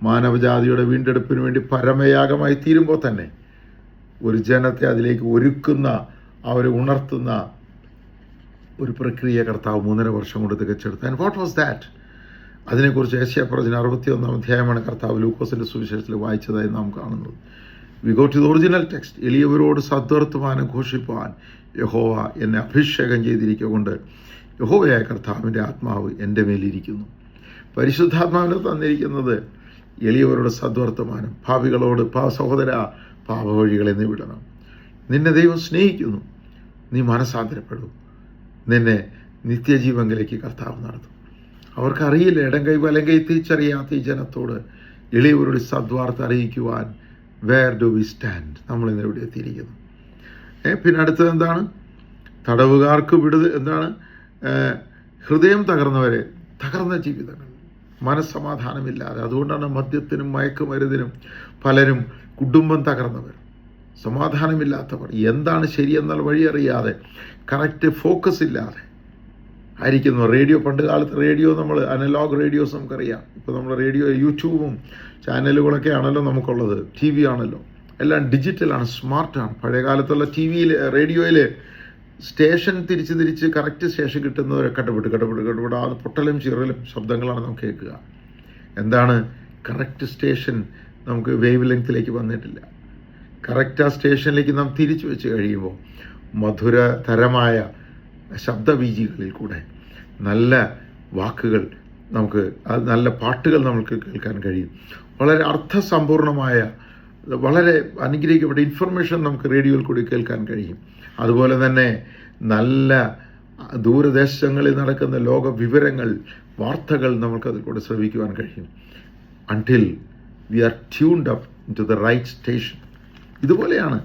മാനവജാതിയുടെ വീണ്ടെടുപ്പിന് വേണ്ടി പരമയാഗമായി തീരുമ്പോൾ തന്നെ ഒരു ജനത്തെ അതിലേക്ക് ഒരുക്കുന്ന, അവരെ ഉണർത്തുന്ന ഒരു പ്രക്രിയ കർത്താവ് 3.5 വർഷം കൊണ്ട് തികച്ചെടുത്തു. And what was that? അതിനെക്കുറിച്ച് യെശയ്യാ പ്രവചനം 61 അധ്യായമാണ് കർത്താവ് ലൂക്കോസിൻ്റെ സുവിശേഷത്തിൽ വായിച്ചതായി നാം കാണുന്നത്. We go to the original text. എളിയവരോട് സദ്വർത്തമാനം ഘോഷിപ്പാൻ യഹോവ എന്നെ അഭിഷേകം ചെയ്തിരിക്കൊണ്ട് യഹോവയായ കർത്താവിൻ്റെ ആത്മാവ് എൻ്റെ മേലിരിക്കുന്നു. പരിശുദ്ധാത്മാവിനെ തന്നിരിക്കുന്നത് എളിയവരോട് സദ്വർത്തമാനം, പാപികളോട് സഹോദര പാപവഴികളെ നീ വിടണം. നിന്നെ ദൈവം സ്നേഹിക്കുന്നു, നീ മനസ്സാന്തരപ്പെടൂ, നിന്നെ നിത്യജീവങ്കിലേക്ക് കർത്താവ് നടത്തും. അവർക്കറിയില്ല, ഇടം കൈ വലം കൈ തിരിച്ചറിയാത്ത ഈ ജനത്തോട് എളിയവരുടെ സദ്വാർത്ത അറിയിക്കുവാൻ വേർ ഡു വി സ്റ്റാൻഡ്? നമ്മളിന്ന് എവിടെ എത്തിയിരിക്കുന്നു? പിന്നെ അടുത്തത് എന്താണ്? തടവുകാർക്ക് എന്താണ്? ഹൃദയം തകർന്നവരെ, തകർന്ന ജീവിതങ്ങൾ, മനസ്സമാധാനമില്ലാതെ, അതുകൊണ്ടാണ് മദ്യത്തിനും മയക്കുമരുന്നിനും പലരും കുടുംബം തകർന്നവർ, സമാധാനമില്ലാത്തവർ, എന്താണ് ശരിയെന്നാൽ വഴിയറിയാതെ, കറക്റ്റ് ഫോക്കസ് ഇല്ലാതെ ആയിരിക്കുന്നു. റേഡിയോ, പണ്ട് കാലത്ത് റേഡിയോ, നമ്മൾ അനലോഗ് റേഡിയോസ് നമുക്കറിയാം. ഇപ്പോൾ നമ്മൾ റേഡിയോ, യൂട്യൂബും ചാനലുകളൊക്കെ ആണല്ലോ നമുക്കുള്ളത്. ടി വി ആണല്ലോ, എല്ലാം ഡിജിറ്റലാണ്, സ്മാർട്ടാണ്. പഴയ കാലത്തുള്ള ടി വിയിൽ, റേഡിയോയിൽ സ്റ്റേഷൻ തിരിച്ച് കറക്റ്റ് സ്റ്റേഷൻ കിട്ടുന്നവരെ കടപെട്ട് അത് പൊട്ടലും ചീറലും ശബ്ദങ്ങളാണ് നമുക്ക് കേൾക്കുക. എന്താണ്? കറക്റ്റ് സ്റ്റേഷൻ നമുക്ക് വേവ് ലെങ്ത്തിലേക്ക് വന്നിട്ടില്ല. കറക്റ്റ് ആ സ്റ്റേഷനിലേക്ക് നാം തിരിച്ചു വെച്ച് കഴിയുമ്പോൾ മധുരതരമായ ശബ്ദബീജികളിൽ കൂടെ നല്ല വാക്കുകൾ നമുക്ക്, നല്ല പാട്ടുകൾ നമുക്ക് കേൾക്കാൻ കഴിയും. വളരെ അർത്ഥസമ്പൂർണമായ, വളരെ അനുഗ്രഹിക്കപ്പെട്ട ഇൻഫർമേഷൻ നമുക്ക് റേഡിയോയിൽ കൂടി കേൾക്കാൻ കഴിയും. അതുപോലെ തന്നെ നല്ല ദൂരദേശങ്ങളിൽ നടക്കുന്ന ലോക വിവരങ്ങൾ, വാർത്തകൾ നമുക്കതിൽ കൂടെ ശ്രവിക്കുവാൻ കഴിയും. Until we are tuned up to the right station. ഇതുപോലെയാണ്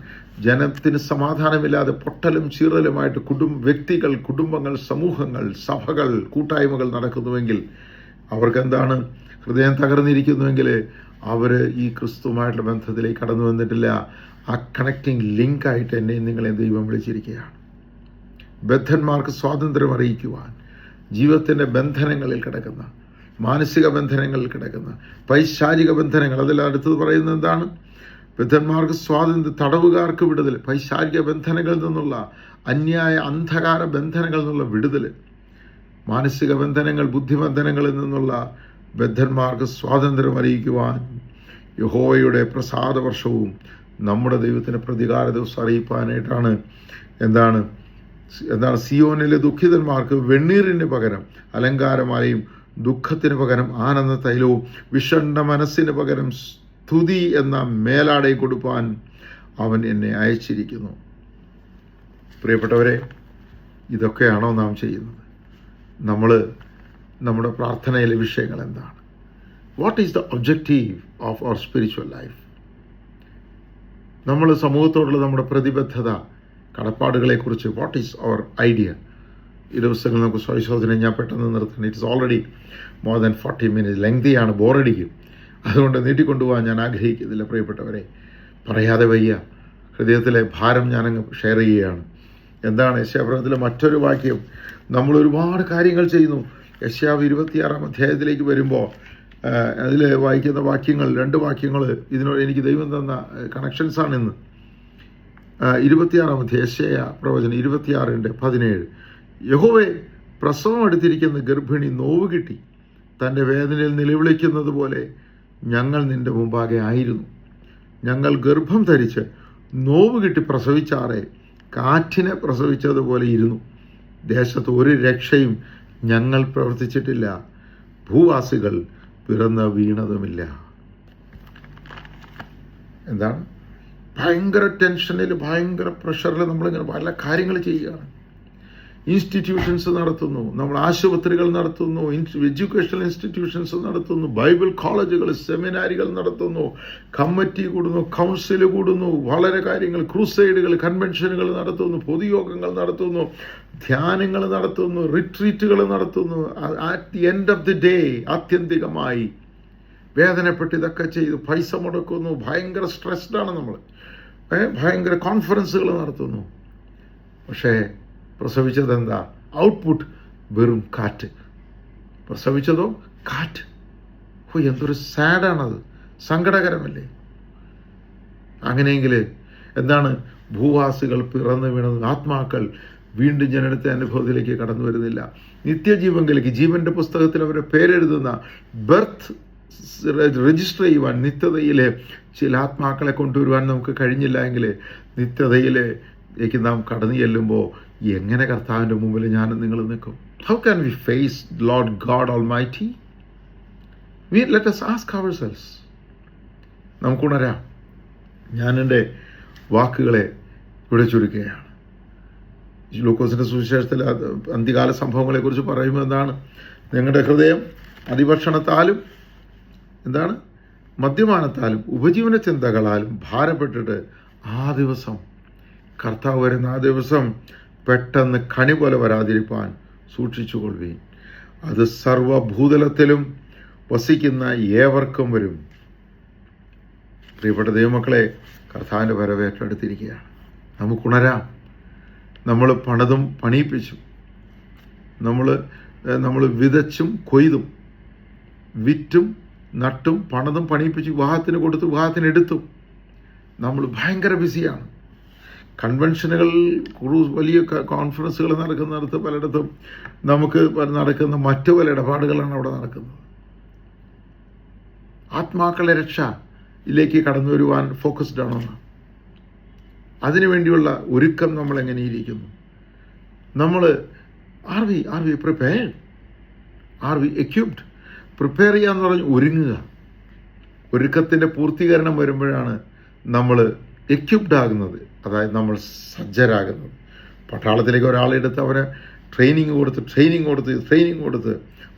ജനത്തിന് സമാധാനമില്ലാതെ പൊട്ടലും ചീറലുമായിട്ട് വ്യക്തികൾ, കുടുംബങ്ങൾ, സമൂഹങ്ങൾ, സഭകൾ, കൂട്ടായ്മകൾ നടക്കുന്നുവെങ്കിൽ, അവർക്കെന്താണ്? ഹൃദയം തകർന്നിരിക്കുന്നുവെങ്കിൽ അവർ ഈ ക്രിസ്തുവുമായിട്ടുള്ള ബന്ധത്തിലേക്ക് കടന്നു വന്നിട്ടില്ല. ആ കണക്റ്റിംഗ് ലിങ്കായിട്ട് എന്നെയും നിങ്ങളെ ദൈവം വിളിച്ചിരിക്കുകയാണ്. ബദ്ധന്മാർക്ക് സ്വാതന്ത്ര്യം അറിയിക്കുവാൻ, ജീവിതത്തിൻ്റെ ബന്ധനങ്ങളിൽ കിടക്കുന്ന, മാനസിക ബന്ധനങ്ങളിൽ കിടക്കുന്ന പൈശാചിക ബന്ധനങ്ങൾ, അതിൽ അടുത്തത് പറയുന്നത് എന്താണ്? ബദ്ധന്മാർക്ക് സ്വാതന്ത്ര്യം, തടവുകാർക്ക് വിടുതൽ, പൈശാചിക ബന്ധനങ്ങളിൽ നിന്നുള്ള, അന്യായ അന്ധകാര ബന്ധനങ്ങളിൽ നിന്നുള്ള വിടുതൽ, മാനസിക ബന്ധനങ്ങൾ, ബുദ്ധിബന്ധനങ്ങളിൽ നിന്നുള്ള ബദ്ധന്മാർക്ക് സ്വാതന്ത്ര്യം അറിയിക്കുവാൻ യഹോവയുടെ പ്രസാദവർഷവും നമ്മുടെ ദൈവത്തിൻ്റെ പ്രതികാര ദിവസം അറിയിപ്പാനായിട്ടാണ് എന്താണ് സിയോനിലെ ദുഃഖിതന്മാർക്ക് വെണ്ണീറിന് പകരം അലങ്കാരമായും, ദുഃഖത്തിന് പകരം ആനന്ദ തൈലവും, വിഷണ്ണ മനസ്സിന് പകരം സ്തുതി എന്ന മേലാടയും കൊടുപ്പാൻ അവൻ എന്നെ അയച്ചിരിക്കുന്നു. പ്രിയപ്പെട്ടവരെ, ഇതൊക്കെയാണോ നാം ചെയ്യുന്നത്? നമ്മുടെ പ്രാർത്ഥനയിലെ വിഷയങ്ങൾ എന്താണ്? What is the objective of our spiritual life? നമ്മൾ സമൂഹത്തോടുള്ള നമ്മുടെ പ്രതിബദ്ധത, കടപ്പാടുകളെക്കുറിച്ച് വാട്ട് ഈസ് അവർ ഐഡിയ? ഈ ദിവസങ്ങൾ നമുക്ക് സ്വയശോധന ഞാൻ പെട്ടെന്ന് നിർത്തണം. It's already more than 40 minutes. ലെങ്തിയാണ്, ബോറടിക്കും. അതുകൊണ്ട് നീട്ടിക്കൊണ്ടുപോകാൻ ഞാൻ ആഗ്രഹിക്കുന്നില്ല. പ്രിയപ്പെട്ടവരെ, പറയാതെ വയ്യ, ഹൃദയത്തിലെ ഭാരം ഞാനങ്ങ് ഷെയർ ചെയ്യുകയാണ്. എന്താണ് യെശയ്യാപ്രവചനത്തിലെ മറ്റൊരു വാക്യം? നമ്മൾ ഒരുപാട് കാര്യങ്ങൾ ചെയ്യുന്നു. യെശയ്യാവ് 26-ാം അധ്യായത്തിലേക്ക് വരുമ്പോൾ അതിൽ വായിക്കുന്ന വാക്യങ്ങൾ, 2 വാക്യങ്ങൾ ഇതിനോട് എനിക്ക് ദൈവം തന്ന കണക്ഷൻസാണ് ഇന്ന്. 26-ാം അധ്യായം യെശയ്യാ പ്രവചനം 26:17. യഹോവേ, പ്രസവം എടുത്തിരിക്കുന്ന ഗർഭിണി നോവ് കിട്ടി തൻ്റെ വേദനയിൽ നിലവിളിക്കുന്നത് പോലെ ഞങ്ങൾ നിൻ്റെ മുമ്പാകെ ആയിരുന്നു. ഞങ്ങൾ ഗർഭം ധരിച്ച് നോവ് കിട്ടി പ്രസവിച്ചാറെ കാറ്റിനെ പ്രസവിച്ചതുപോലെ ഇരുന്നു. ദേശത്ത് ഒരു രക്ഷയും ഞങ്ങൾ പ്രവർത്തിച്ചിട്ടില്ല, ഭൂവാസികൾ പിറന്ന് വീണതുമില്ല. എന്താണ്? ഭയങ്കര ടെൻഷനിൽ, ഭയങ്കര പ്രഷറിൽ നമ്മളിങ്ങനെ പല കാര്യങ്ങൾ ചെയ്യുകയാണ്. ഇൻസ്റ്റിറ്റ്യൂഷൻസ് നടത്തുന്നു, നമ്മൾ ആശുപത്രികൾ നടത്തുന്നു, എഡ്യൂക്കേഷണൽ ഇൻസ്റ്റിറ്റ്യൂഷൻസ് നടത്തുന്നു, ബൈബിൾ കോളേജുകൾ, സെമിനാരികൾ നടത്തുന്നു, കമ്മിറ്റി കൂടുന്നു, കൗൺസിൽ കൂടുന്നു, വളരെ കാര്യങ്ങൾ, ക്രൂസൈഡുകൾ, കൺവെൻഷനുകൾ നടത്തുന്നു, പൊതുയോഗങ്ങൾ നടത്തുന്നു, ധ്യാനങ്ങൾ നടത്തുന്നു, റിട്രീറ്റുകൾ നടത്തുന്നു. At the end of the day ആത്യന്തികമായി വേദനപ്പെട്ട് ഇതൊക്കെ ചെയ്ത് പൈസ മുടക്കുന്നു. ഭയങ്കര സ്ട്രെസ്ഡാണ് നമ്മൾ. ഭയങ്കര കോൺഫറൻസുകൾ നടത്തുന്നു. പക്ഷേ പ്രസവിച്ചത് എന്താ? ഔട്ട്പുട്ട് വെറും കാറ്റ്. പ്രസവിച്ചതോ കാറ്റ്. എന്തൊരു സാഡാണത്, സങ്കടകരമല്ലേ? അങ്ങനെയെങ്കിൽ എന്താണ്? ഭൂവാസികൾ പിറന്നു വീണത്, ആത്മാക്കൾ വീണ്ടും ജനനത്തെ അനുഭവത്തിലേക്ക് കടന്നു വരുന്നില്ല. നിത്യജീവങ്കിലേക്ക്, ജീവന്റെ പുസ്തകത്തിൽ അവരുടെ പേരെഴുതുന്ന, ബർത്ത് രജിസ്റ്റർ ചെയ്യുവാൻ, നിത്യതയിലെ ചില ആത്മാക്കളെ കൊണ്ടുവരുവാൻ നമുക്ക് കഴിഞ്ഞില്ല എങ്കിൽ നിത്യതയിലേക്ക് നാം കടന്നു ചെല്ലുമ്പോൾ എങ്ങനെ കർത്താവിൻ്റെ മുമ്പിൽ ഞാനും നിങ്ങൾ നിൽക്കും? How can we face Lord God Almighty? Let us ask ourselves. നമുക്കുണരാം. ഞാൻ എൻ്റെ വാക്കുകളെ ഇവിടെ ചുരുക്കുകയാണ്. ലൂക്കോസിൻ്റെ സുവിശേഷത്തിലെ അന്ത്യകാല സംഭവങ്ങളെക്കുറിച്ച് പറയുമ്പോൾ എന്താണ്? നിങ്ങളുടെ ഹൃദയം അതിഭക്ഷണത്താലും എന്താണ് മദ്യപാനത്താലും ഉപജീവന ചിന്തകളാലും ഭാരപ്പെട്ടിട്ട് ആ ദിവസം, കർത്താവ് വരുന്ന ആ ദിവസം പെട്ടെന്ന് കണി പോലെ വരാതിരിപ്പാൻ സൂക്ഷിച്ചുകൊള്ളുവീൻ. അത് സർവഭൂതലത്തിലും വസിക്കുന്ന ഏവർക്കും വരും. പ്രിയപ്പെട്ട ദൈവമക്കളെ, കർത്താവിൻ്റെ വരവ് ഏറ്റെടുത്തിരിക്കുകയാണ്. നമുക്കുണരാം. നമ്മൾ പണിതും പണിയിപ്പിച്ചു. നമ്മൾ വിതച്ചും കൊയ്തും വിറ്റും നട്ടും പണതും പണിയിപ്പിച്ച് വിവാഹത്തിന് കൊടുത്തു, വിവാഹത്തിന് എടുത്തും നമ്മൾ ഭയങ്കര ബിസിയാണ്. കൺവെൻഷനുകൾ, വലിയ കോൺഫറൻസുകൾ നടക്കുന്നിടത്ത് പലയിടത്തും നമുക്ക് നടക്കുന്ന മറ്റു പല ഇടപാടുകളാണ് അവിടെ നടക്കുന്നത്. ആത്മാക്കളെ രക്ഷയിലേക്ക് കടന്നു വരുവാൻ ഫോക്കസ്ഡ് ആണോ? അതിനുവേണ്ടിയുള്ള ഒരുക്കം നമ്മൾ എങ്ങനെയിരിക്കുന്നു? നമ്മൾ are we prepared? Are we equipped? Prepare ചെയ്യുക എന്ന് പറഞ്ഞ് ഒരുങ്ങുക. ഒരുക്കത്തിൻ്റെ പൂർത്തീകരണം വരുമ്പോഴാണ് നമ്മൾ എക്യുപ്ഡ് ആകുന്നത്, അതായത് നമ്മൾ സജ്ജരാകുന്നത്. പട്ടാളത്തിലേക്ക് ഒരാളെടുത്ത് അവന് ട്രെയിനിങ് കൊടുത്ത്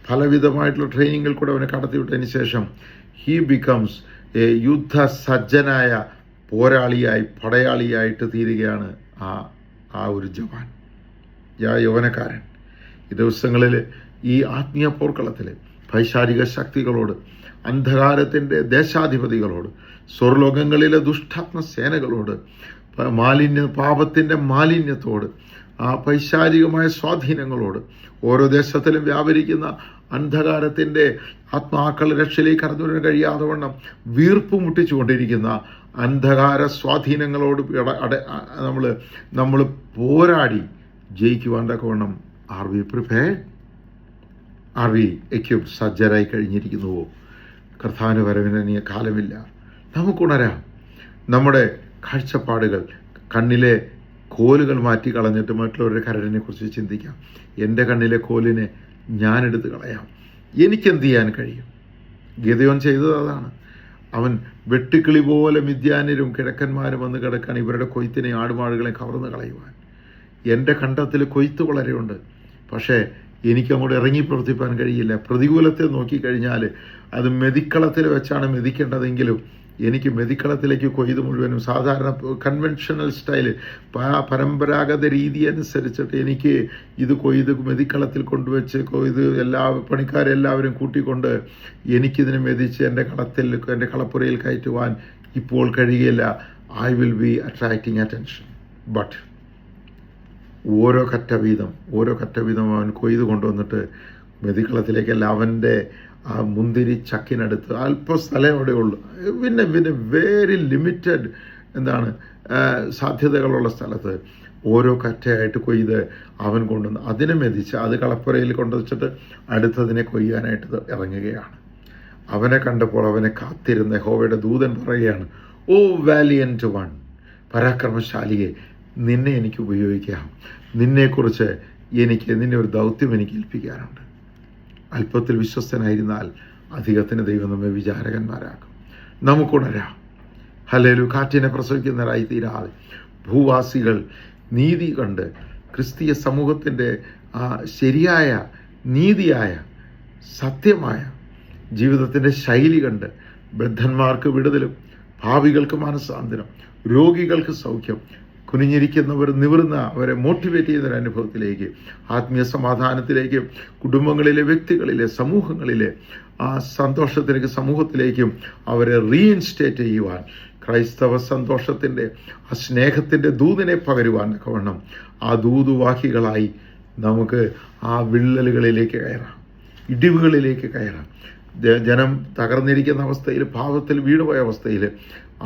പലവിധമായിട്ടുള്ള ട്രെയിനിങ്ങിൽ കൂടെ അവനെ കടത്തിവിട്ടതിന് ശേഷം ഹീ ബിക്കംസ് എ യുദ്ധസജ്ജനായ പോരാളിയായി, പടയാളിയായിട്ട് തീരുകയാണ് ആ ഒരു ജവാൻ, യൗവനക്കാരൻ. ഈ ദിവസങ്ങളിൽ ഈ ആത്മീയ പോർക്കളത്തിൽ പൈശാചിക ശക്തികളോട്, അന്ധകാരത്തിൻ്റെ ദേശാധിപതികളോട്, സ്വർലോകങ്ങളിലെ ദുഷ്ടാത്മ സേനകളോട്, പാപത്തിൻ്റെ മാലിന്യത്തോട്, ആ പൈശാചികമായ സ്വാധീനങ്ങളോട്, ഓരോ ദേശത്തിലും വ്യാപരിക്കുന്ന അന്ധകാരത്തിൻ്റെ ആത്മാക്കൾ രക്ഷയിലേക്ക് കടന്നു വരാൻ കഴിയാതെ വണ്ണം വീർപ്പ് മുട്ടിച്ചുകൊണ്ടിരിക്കുന്ന അന്ധകാര സ്വാധീനങ്ങളോട് നമ്മൾ പോരാടി ജയിക്കുവാൻ തക്കവണ്ണം are we prepared? Are we equipped? സജ്ജരായി കഴിഞ്ഞിരിക്കുന്നുവോ? കർത്താവിൻ്റെ വരവിന് കാലമില്ല. നമുക്കുണരാം. നമ്മുടെ കാഴ്ചപ്പാടുകൾ, കണ്ണിലെ കോലുകൾ മാറ്റി കളഞ്ഞിട്ട് മറ്റുള്ളവരുടെ കരടിനെ കുറിച്ച് ചിന്തിക്കാം. എൻ്റെ കണ്ണിലെ കോലിനെ ഞാനെടുത്ത് കളയാം, എനിക്കെന്ത് ചെയ്യാൻ കഴിയും? ഗിദെയോൻ ചെയ്തത് അതാണ്. അവൻ വെട്ടുക്കിളി പോലെ മിദ്യാന്യരും കിഴക്കന്മാരും വന്ന് കിടക്കാൻ ഇവരുടെ കൊയ്ത്തിനെ, ആടുമാടുകളെ കവർന്ന് കളയുവാൻ. എൻ്റെ കണ്ടത്തിൽ കൊയ്ത്ത് വളരെയുണ്ട്, പക്ഷേ എനിക്കങ്ങോട്ട് ഇറങ്ങി പ്രവർത്തിപ്പാൻ കഴിയില്ല. പ്രതികൂലത്തെ നോക്കിക്കഴിഞ്ഞാൽ അത് മെതിക്കളത്തിൽ വെച്ചാണ് മെതിക്കേണ്ടതെങ്കിലും എനിക്ക് മെതിക്കളത്തിലേക്ക് കൊയ്ത് മുഴുവനും സാധാരണ കൺവെൻഷണൽ സ്റ്റൈല്, പരമ്പരാഗത രീതി അനുസരിച്ചിട്ട് എനിക്ക് ഇത് കൊയ്ത് മെതിക്കളത്തിൽ കൊണ്ടുവച്ച് കൊയ്ത് പണിക്കാരെല്ലാവരും കൂട്ടിക്കൊണ്ട് എനിക്കിതിനെ മെതിച്ച് എൻ്റെ കളപ്പുരയിൽ കയറ്റുവാൻ ഇപ്പോൾ കഴിയില്ല. I will be attracting attention. But ഓരോ കറ്റ വീതം അവൻ കൊയ്ത് കൊണ്ടുവന്നിട്ട് മെതിക്കളത്തിലേക്കല്ല, അവൻ്റെ ആ മുന്തിരി ചക്കിനടുത്ത് അല്പ സ്ഥലം അവിടെ ഉള്ളു, പിന്നെ വെരി ലിമിറ്റഡ് സാധ്യതകളുള്ള സ്ഥലത്ത് ഓരോ കറ്റയായിട്ട് കൊയ്ത് അവൻ കൊണ്ടുവന്ന് അതിനെ മെതിച്ച് അത് കളപ്പുരയിൽ കൊണ്ടുവച്ചിട്ട് അടുത്തതിനെ കൊയ്യാനായിട്ട് ഇറങ്ങുകയാണ്. അവനെ കണ്ടപ്പോൾ അവനെ കാത്തിരുന്ന യഹോവയുടെ ദൂതൻ പറയുകയാണ്, ഓ വാലിയൻറ്റ് വൺ, പരാക്രമശാലിയെ, നിന്നെ എനിക്ക് ഉപയോഗിക്കാം. നിന്നെക്കുറിച്ച് നിന്നെ ഒരു ദൗത്യം എനിക്ക് ഏൽപ്പിക്കാനുണ്ട്. അല്പത്തിൽ വിശ്വസ്തനായിരുന്നാൽ അധികത്തിന് ദൈവം നമ്മെ വിചാരകന്മാരാക്കും. നമുക്കുണരാം. ഹല്ലേലൂയ. കാറ്റിനെ പ്രസവിക്കുന്നവരായി തീരാതെ ഭൂവാസികൾ നീതി കണ്ട് ക്രിസ്തീയ സമൂഹത്തിൻ്റെ ശരിയായ, നീതിയായ, സത്യമായ ജീവിതത്തിൻ്റെ ശൈലി കണ്ട് ബദ്ധന്മാർക്ക് വിടുതലും, പാപികൾക്ക് മനസ്സാന്തരം, രോഗികൾക്ക് സൗഖ്യം, കുനിഞ്ഞിരിക്കുന്നവർ നിവർന്ന അവരെ മോട്ടിവേറ്റ് ചെയ്യുന്നൊരു അനുഭവത്തിലേക്ക്, ആത്മീയ സമാധാനത്തിലേക്ക്, കുടുംബങ്ങളിലെ, വ്യക്തികളിലെ, സമൂഹങ്ങളിലെ ആ സന്തോഷത്തിലേക്ക്, സമൂഹത്തിലേക്കും അവരെ റീഇൻസ്റ്റേറ്റ് ചെയ്യുവാൻ, ക്രൈസ്തവ സന്തോഷത്തിൻ്റെ ആ സ്നേഹത്തിൻ്റെ ദൂതിനെ പകരുവാൻ തക്കവണ്ണം ആ ദൂതുവാഹികളായി നമുക്ക് ആ വിള്ളലുകളിലേക്ക് കയറാം, ഇടിവുകളിലേക്ക് കയറാം. ജനം തകർന്നിരിക്കുന്ന അവസ്ഥയിൽ, പാപത്തിൽ വീണുപോയ അവസ്ഥയിൽ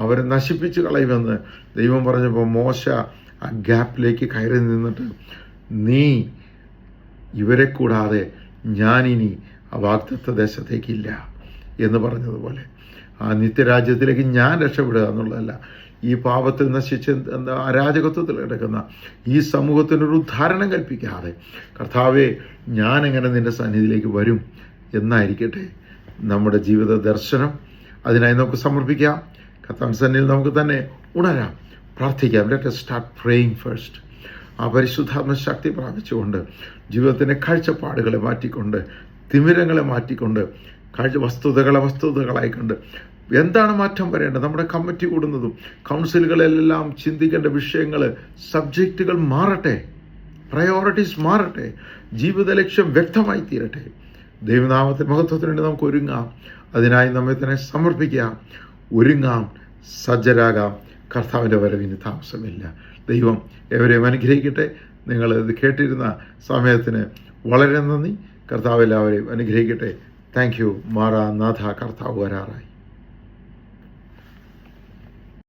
അവരെ നശിപ്പിച്ച് കളയുമെന്ന് ദൈവം പറഞ്ഞപ്പോൾ മോശ ആ ഗ്യാപ്പിലേക്ക് കയറി നിന്നിട്ട്, നീ ഇവരെ കൂടാതെ ഞാനിനി ആ വാഗ്ദത്ത ദേശത്തേക്കില്ല എന്ന് പറഞ്ഞതുപോലെ ആ നിത്യരാജ്യത്തിലേക്ക് ഞാൻ രക്ഷപ്പെടുക എന്നുള്ളതല്ല, ഈ പാപത്തിൽ നശിച്ച് അരാജകത്വത്തിൽ കിടക്കുന്ന ഈ സമൂഹത്തിനൊരു ഉദ്ധാരണം കൽപ്പിക്കാതെ കർത്താവേ ഞാനെങ്ങനെ നിൻ്റെ സന്നിധിയിലേക്ക് വരും എന്നായിരിക്കട്ടെ നമ്മുടെ ജീവിത ദർശനം. അതിനായി നമുക്ക് സമർപ്പിക്കാം. കർത്താവിന്റെ സന്നിധിയിൽ നമുക്ക് തന്നെ ഉണരാം, പ്രാർത്ഥിക്കാം. Let us start praying first. ആ പരിശുദ്ധാത്മ ശക്തി പ്രാപിച്ചുകൊണ്ട് ജീവിതത്തിൻ്റെ കാഴ്ചപ്പാടുകളെ മാറ്റിക്കൊണ്ട്, തിമിരങ്ങളെ മാറ്റിക്കൊണ്ട്, വസ്തുതകളായി കണ്ട് എന്താണ് മാറ്റം വരേണ്ടത്. നമ്മുടെ കമ്മിറ്റി കൂടുന്നതും കൗൺസിലുകളെല്ലാം ചിന്തിക്കേണ്ട വിഷയങ്ങൾ, സബ്ജക്റ്റുകൾ മാറട്ടെ, പ്രയോറിറ്റീസ് മാറട്ടെ, ജീവിത ലക്ഷ്യം വ്യക്തമായി തീരട്ടെ. ദൈവനാമത്തിൻ്റെ മഹത്വത്തിന് വേണ്ടി നമുക്ക് ഒരുങ്ങാം. അതിനായി നമ്മെ തന്നെ സമർപ്പിക്കാം, ഒരുങ്ങാം, സജ്ജരാകാം. കർത്താവിൻ്റെ വരവിന് താമസമില്ല. ദൈവം എവരെയും അനുഗ്രഹിക്കട്ടെ. നിങ്ങൾ ഇത് കേട്ടിരുന്ന സമയത്തിന് വളരെ നന്ദി. കർത്താവ് എല്ലാവരെയും അനുഗ്രഹിക്കട്ടെ. Thank you. മാറാനാഥ, കർത്താവ് വരാറായി.